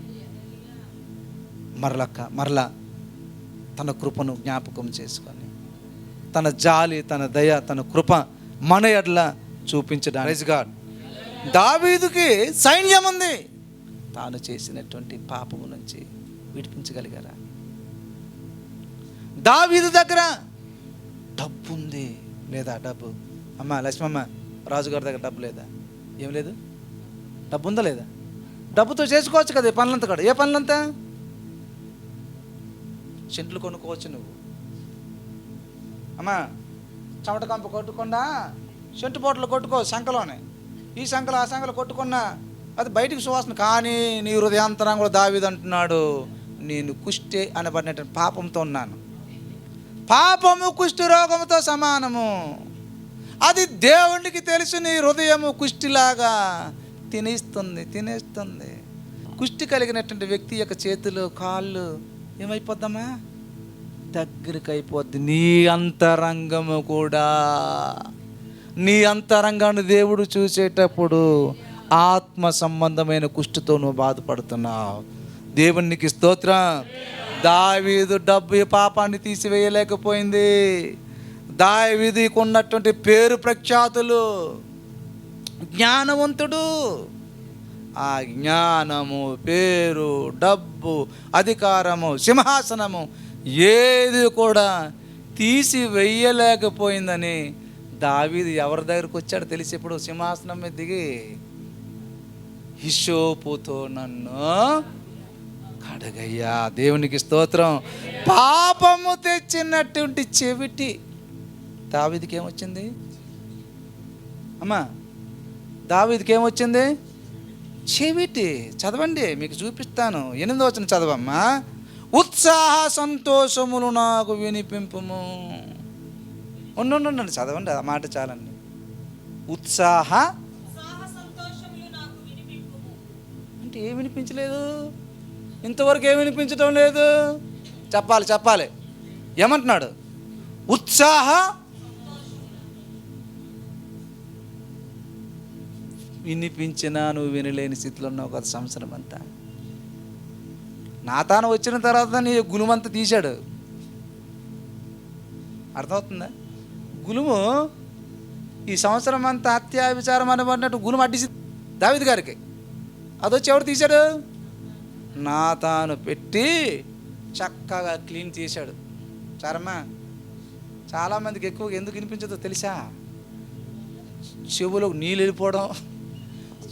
మరలా తన కృపను జ్ఞాపకం చేసుకొని తన జాలి, తన దయ, తన కృప మన ఎడల చూపించడానికి దావీదుకి సైన్యం ఉంది. తాను చేసినటువంటి పాపము నుంచి విడిపించగలిగారా? దావీదు దగ్గర డబ్బు ఉంది లేదా? డబ్బు అమ్మ లక్ష్మమ్మ, రాజుగారి దగ్గర డబ్బు లేదా? ఏం లేదు. డబ్బు ఉందా లేదా? డబ్బుతో చేసుకోవచ్చు కదా ఈ పనులంతా కూడా. ఏ పనులంతా? చెంట్లు కొనుక్కోవచ్చు నువ్వు. అమ్మా చెమట కంప కొట్టుకున్నా చెంటు పోటలు కొట్టుకో శంఖలోనే, ఈ శంఖలు ఆ శంఖలు కొట్టుకున్నా అది బయటికి సువాసన. కానీ నీ హృదయాంతరంగా దావీదు అంటున్నాడు, నేను కుష్టి అనబడినటువంటి పాపంతో ఉన్నాను. పాపము కుష్టి రోగముతో సమానము. అది దేవునికి తెలుసు. నీ హృదయము కుష్టిలాగా తినేస్తుంది. కుష్టి కలిగినటువంటి వ్యక్తి యొక్క చేతులు, కాళ్ళు ఏమైపోద్దమ్మా? దగ్గరికి అయిపోద్ది. నీ అంతరంగము కూడా, నీ అంతరంగాన్ని దేవుడు చూసేటప్పుడు ఆత్మ సంబంధమైన కుష్టితో నువ్వు బాధపడుతున్నావు. దేవునికి స్తోత్రం. దావీదు డబ్బు పాపాన్ని తీసివేయలేకపోయింది. దావీదుకు ఉన్నటువంటి పేరు ప్రఖ్యాతులు, జ్ఞానవంతుడు. ఆ జ్ఞానము, పేరు, డబ్బు, అధికారము, సింహాసనము ఏది కూడా తీసివేయలేకపోయిందని దావీదు ఎవరి దగ్గరకు వచ్చాడో తెలిసి ఇప్పుడు సింహాసనం మీద దిగి హిస్సోపుతో నన్ను కడగయ్యా. దేవునికి స్తోత్రం. పాపము తెచ్చినటువంటి చెవిటి దావీదుకి ఏమొచ్చింది అమ్మా? దావీదుకి ఏమొచ్చింది? చెవిటి. చదవండి, మీకు చూపిస్తాను. 8వ వచనం చదవమ్మా. ఉత్సాహ సంతోషములు నాకు వినిపింపుము. ఉండండి చదవండి, ఆ మాట చాలండి. ఉత్సాహ అంటే ఏం వినిపించలేదు? ఇంతవరకు ఏం వినిపించడం లేదు. చెప్పాలి. ఏమంటున్నాడు? ఉత్సాహ వినిపించినా నువ్వు వినలేని స్థితిలో ఉన్నావు కదా సంవత్సరం అంతా. నాతాను వచ్చిన తర్వాత నీ గులుమంతా తీశాడు. అర్థమవుతుందా? గులుము ఈ సంవత్సరం అంతా హత్య విచారం అనబడినట్టు గులుము అడ్డిసి దావీదు గారికి. అదొచ్చి ఎవడు తీశాడు? నాతాను పెట్టి చక్కగా క్లీన్ చేశాడు. చారమ్మా, చాలామందికి ఎక్కువగా ఎందుకు వినిపించదో తెలుసా? చెవులో నీళ్ళు వెళ్ళిపోవడం,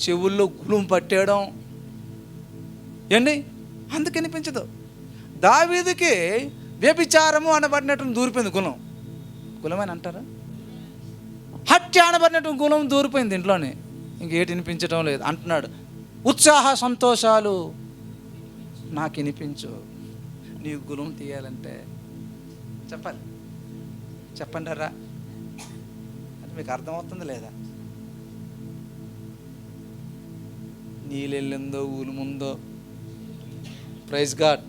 చెవుల్లో గులుము పట్టేయడం ఏండి, అందుకు వినిపించదు. దావీదుకి వ్యభిచారము అనబడినట్టు దూరిపోయింది కులమని అంటారా? హత్య అనబడినట్టు కులం దూరిపోయింది ఇంట్లోనే. ఇంకేటి వినిపించడం లేదు అంటున్నాడు. ఉత్సాహ సంతోషాలు నాకు వినిపించు. నీ గులం తీయాలంటే చెప్పండి రా అంటే మీకు అర్థమవుతుంది లేదా? నీళ్ళెళ్ళిందో ఊలుముందో, ప్రైజ్ గాడ్,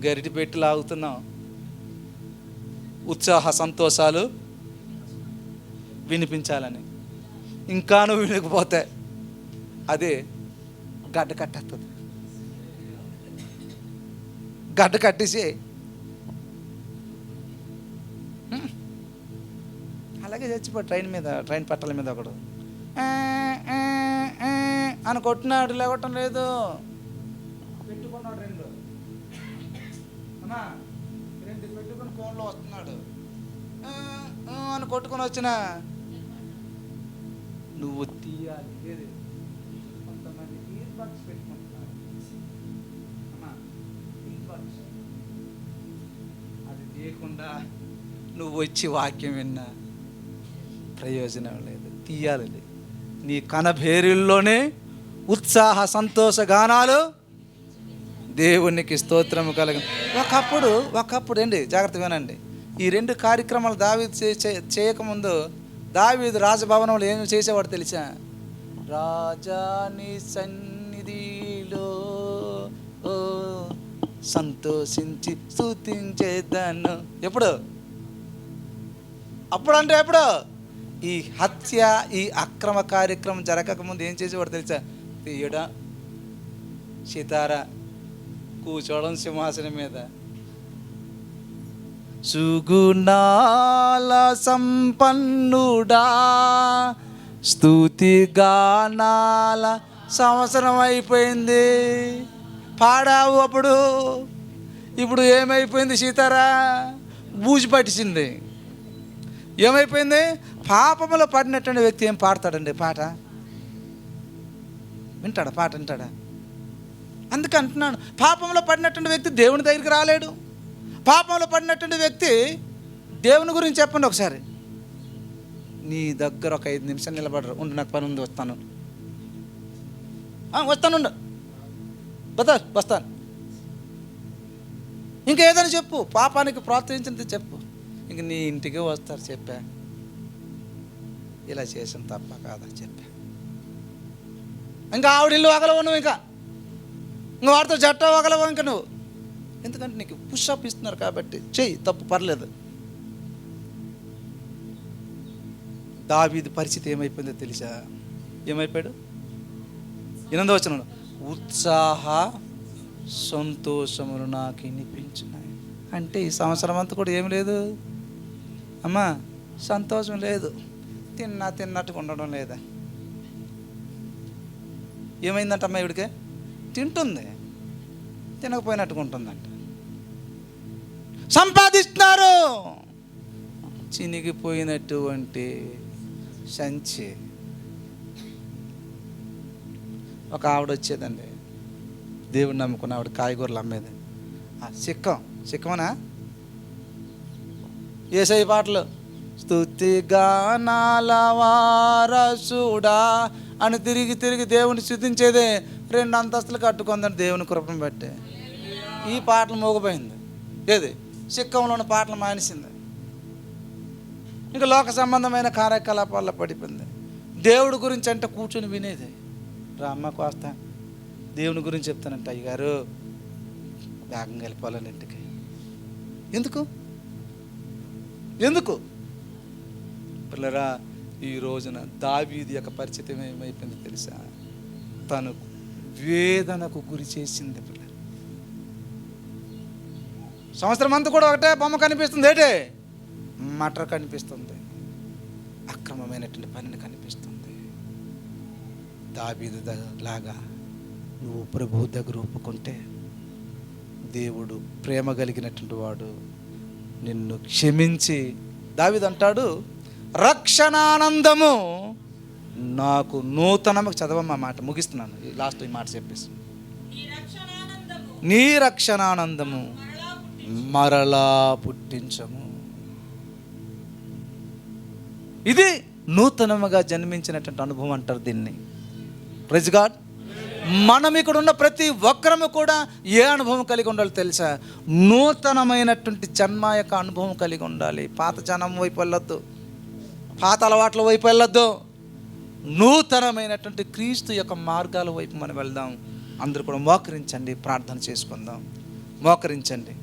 గరిటి పెట్టి లాగుతున్నాం. ఉత్సాహ సంతోషాలు వినిపించాలని. ఇంకా నువ్వు వినకపోతే అదే గడ్డ కట్టేస్తుంది. గడ్డ కట్టేసి అలాగే చచ్చిపోయి ట్రైన్ పట్టాల మీద ఒకడు అని కొట్టినాడు, లేవటం లేదు. పెట్టుకున్నాడు రెండు పెట్టుకుని ఫోన్లో వస్తున్నాడు అని కొట్టుకొని వచ్చిన నువ్వు తీయాలి. ఏది కొంతమంది ఈర్ బడ్స్ పెట్టుకుంటున్నారు, అది తీయకుండా నువ్వు వచ్చి వాక్యం విన్నా ప్రయోజనం లేదు. తీయాలి. నీ కనభేరుల్లోనే ఉత్సాహ సంతోష గానాలు దేవునికి స్తోత్రము కలగ. ఒకప్పుడు అండి, జాగ్రత్త వినండి, ఈ రెండు కార్యక్రమాలు దావీదు చేయకముందు దావీదు రాజభవనంలో ఏం చేసేవాడు తెలుసా? రాజా నీ సన్నిధిలో సంతోషించి స్తుతించేదాను. ఎప్పుడు ఈ హత్య, ఈ అక్రమ కార్యక్రమం జరగకముందు ఏం చేసేవాడు తెలుసా? తీయడం, సితార, కూర్చోవడం సింహాసనం మీద, సుగుణాల సంపన్నుడా స్తుతి గానాల సంవత్సరం అయిపోయింది, పాడావు అప్పుడు. ఇప్పుడు ఏమైపోయింది? సీతారా బూజు పట్టించింది. ఏమైపోయింది? పాపములో పడినటువంటి వ్యక్తి ఏం పాడతాడండి? పాట వింటాడా? పాట వింటాడా? అందుకే అంటున్నాను, పాపంలో పడినటువంటి వ్యక్తి దేవుని దగ్గరికి రాలేడు. పాపంలో పడినటువంటి వ్యక్తి దేవుని గురించి చెప్పండి ఒకసారి. నీ దగ్గర ఒక 5 నిమిషాలు నిలబడరు. ఉండు, నాకు పని ఉంది, వస్తాను. వస్తాను. ఇంకేదైనా చెప్పు, పాపానికి ప్రోత్సహించింది చెప్పు. ఇంక నీ ఇంటికి వస్తారు. చెప్పా ఇలా చేసిన తప్ప కాదా చెప్పా. ఇంకా ఆవిడ ఇల్లు వగలవు నువ్వు, ఇంకా వాడితో జట్ట వగలవు ఇంకా నువ్వు. ఎందుకంటే నీకు పుషప్ ఇస్తున్నారు కాబట్టి చెయ్యి, తప్పు పర్లేదు. దావీదు పరిస్థితి ఏమైపోయిందో తెలుసా? ఏమైపోయాడు? 8వ వచనం, ఉత్సాహ సంతోషములు నాకు వినిపించున్నాయి. అంటే ఈ సంవత్సరం అంతా కూడా ఏమి లేదు అమ్మా, సంతోషం లేదు. తిన్నట్టుగా ఉండడం లేదా? ఏమైందంటమ్మా? ఇవిడికే తింటుంది, తినకపోయినట్టుగా ఉంటుందంట. సంపాదిస్తున్నారు, చినిగిపోయినటువంటి సంచి. ఒక ఆవిడ వచ్చేదండి, దేవుడిని నమ్ముకున్న ఆవిడ, కాయగూరలు అమ్మేది. సిక్కమనా యేసయ్య పాటలు, స్తుతి గానాల వారసుడా అని తిరిగి దేవుని స్తుతించేదే. 2 అంతస్తులు కట్టుకుందని దేవుని కృపను బట్టే ఈ పాటలు మోగిపోయింది. ఏది సిక్కంలో ఉన్న పాటలు మానేసింది. ఇంకా లోక సంబంధమైన కార్యకలాపాల్లో పడిపోయింది. దేవుడి గురించి అంటే కూర్చొని వినేది. రామ్మకు వస్తా దేవుని గురించి చెప్తానంట, అయ్యగారు వేగంగా వెళ్ళిపోవాలని ఇంటికి. ఎందుకు పిల్లరా? ఈ రోజున దావీదు యొక్క పరిస్థితి ఏమైపోయింది తెలుసా? తను వేదనకు గురి చేసింది. పిల్లలు సంవత్సరం అంతా కూడా ఒకటే బొమ్మ కనిపిస్తుంది. ఏంటి? మటర్ కనిపిస్తుంది, అక్రమమైనటువంటి పనిని కనిపిస్తుంది. దావీదు లాగా నువ్వు ప్రభువు దగ్గర ఒప్పుకుంటే దేవుడు ప్రేమ కలిగినటువంటి వాడు నిన్ను క్షమించి, దావీదు అంటాడు, రక్షణానందము నాకు నూతనము. చదవమ్మా మాట, ముగిస్తున్నాను, లాస్ట్ ఈ మాట చెప్పేసి. నీ రక్షణానందము మరలా పుట్టించము. ఇది నూతనముగా జన్మించినటువంటి అనుభవం అంటారు దీన్ని. Praise God. మనం ఇక్కడ ఉన్న ప్రతి ఒక్కరము కూడా ఏ అనుభవం కలిగి ఉండాలి తెలుసా? నూతనమైనటువంటి జన్మ యొక్క అనుభవం కలిగి ఉండాలి. పాత జనం వైపు వెళ్ళొద్దు, పాత అలవాట్ల వైపు వెళ్ళొద్దు. నూతనమైనటువంటి క్రీస్తు యొక్క మార్గాల వైపు మనం వెళ్దాం. అందరూ కూడా మోకరించండి, ప్రార్థన చేసుకుందాం. మోకరించండి.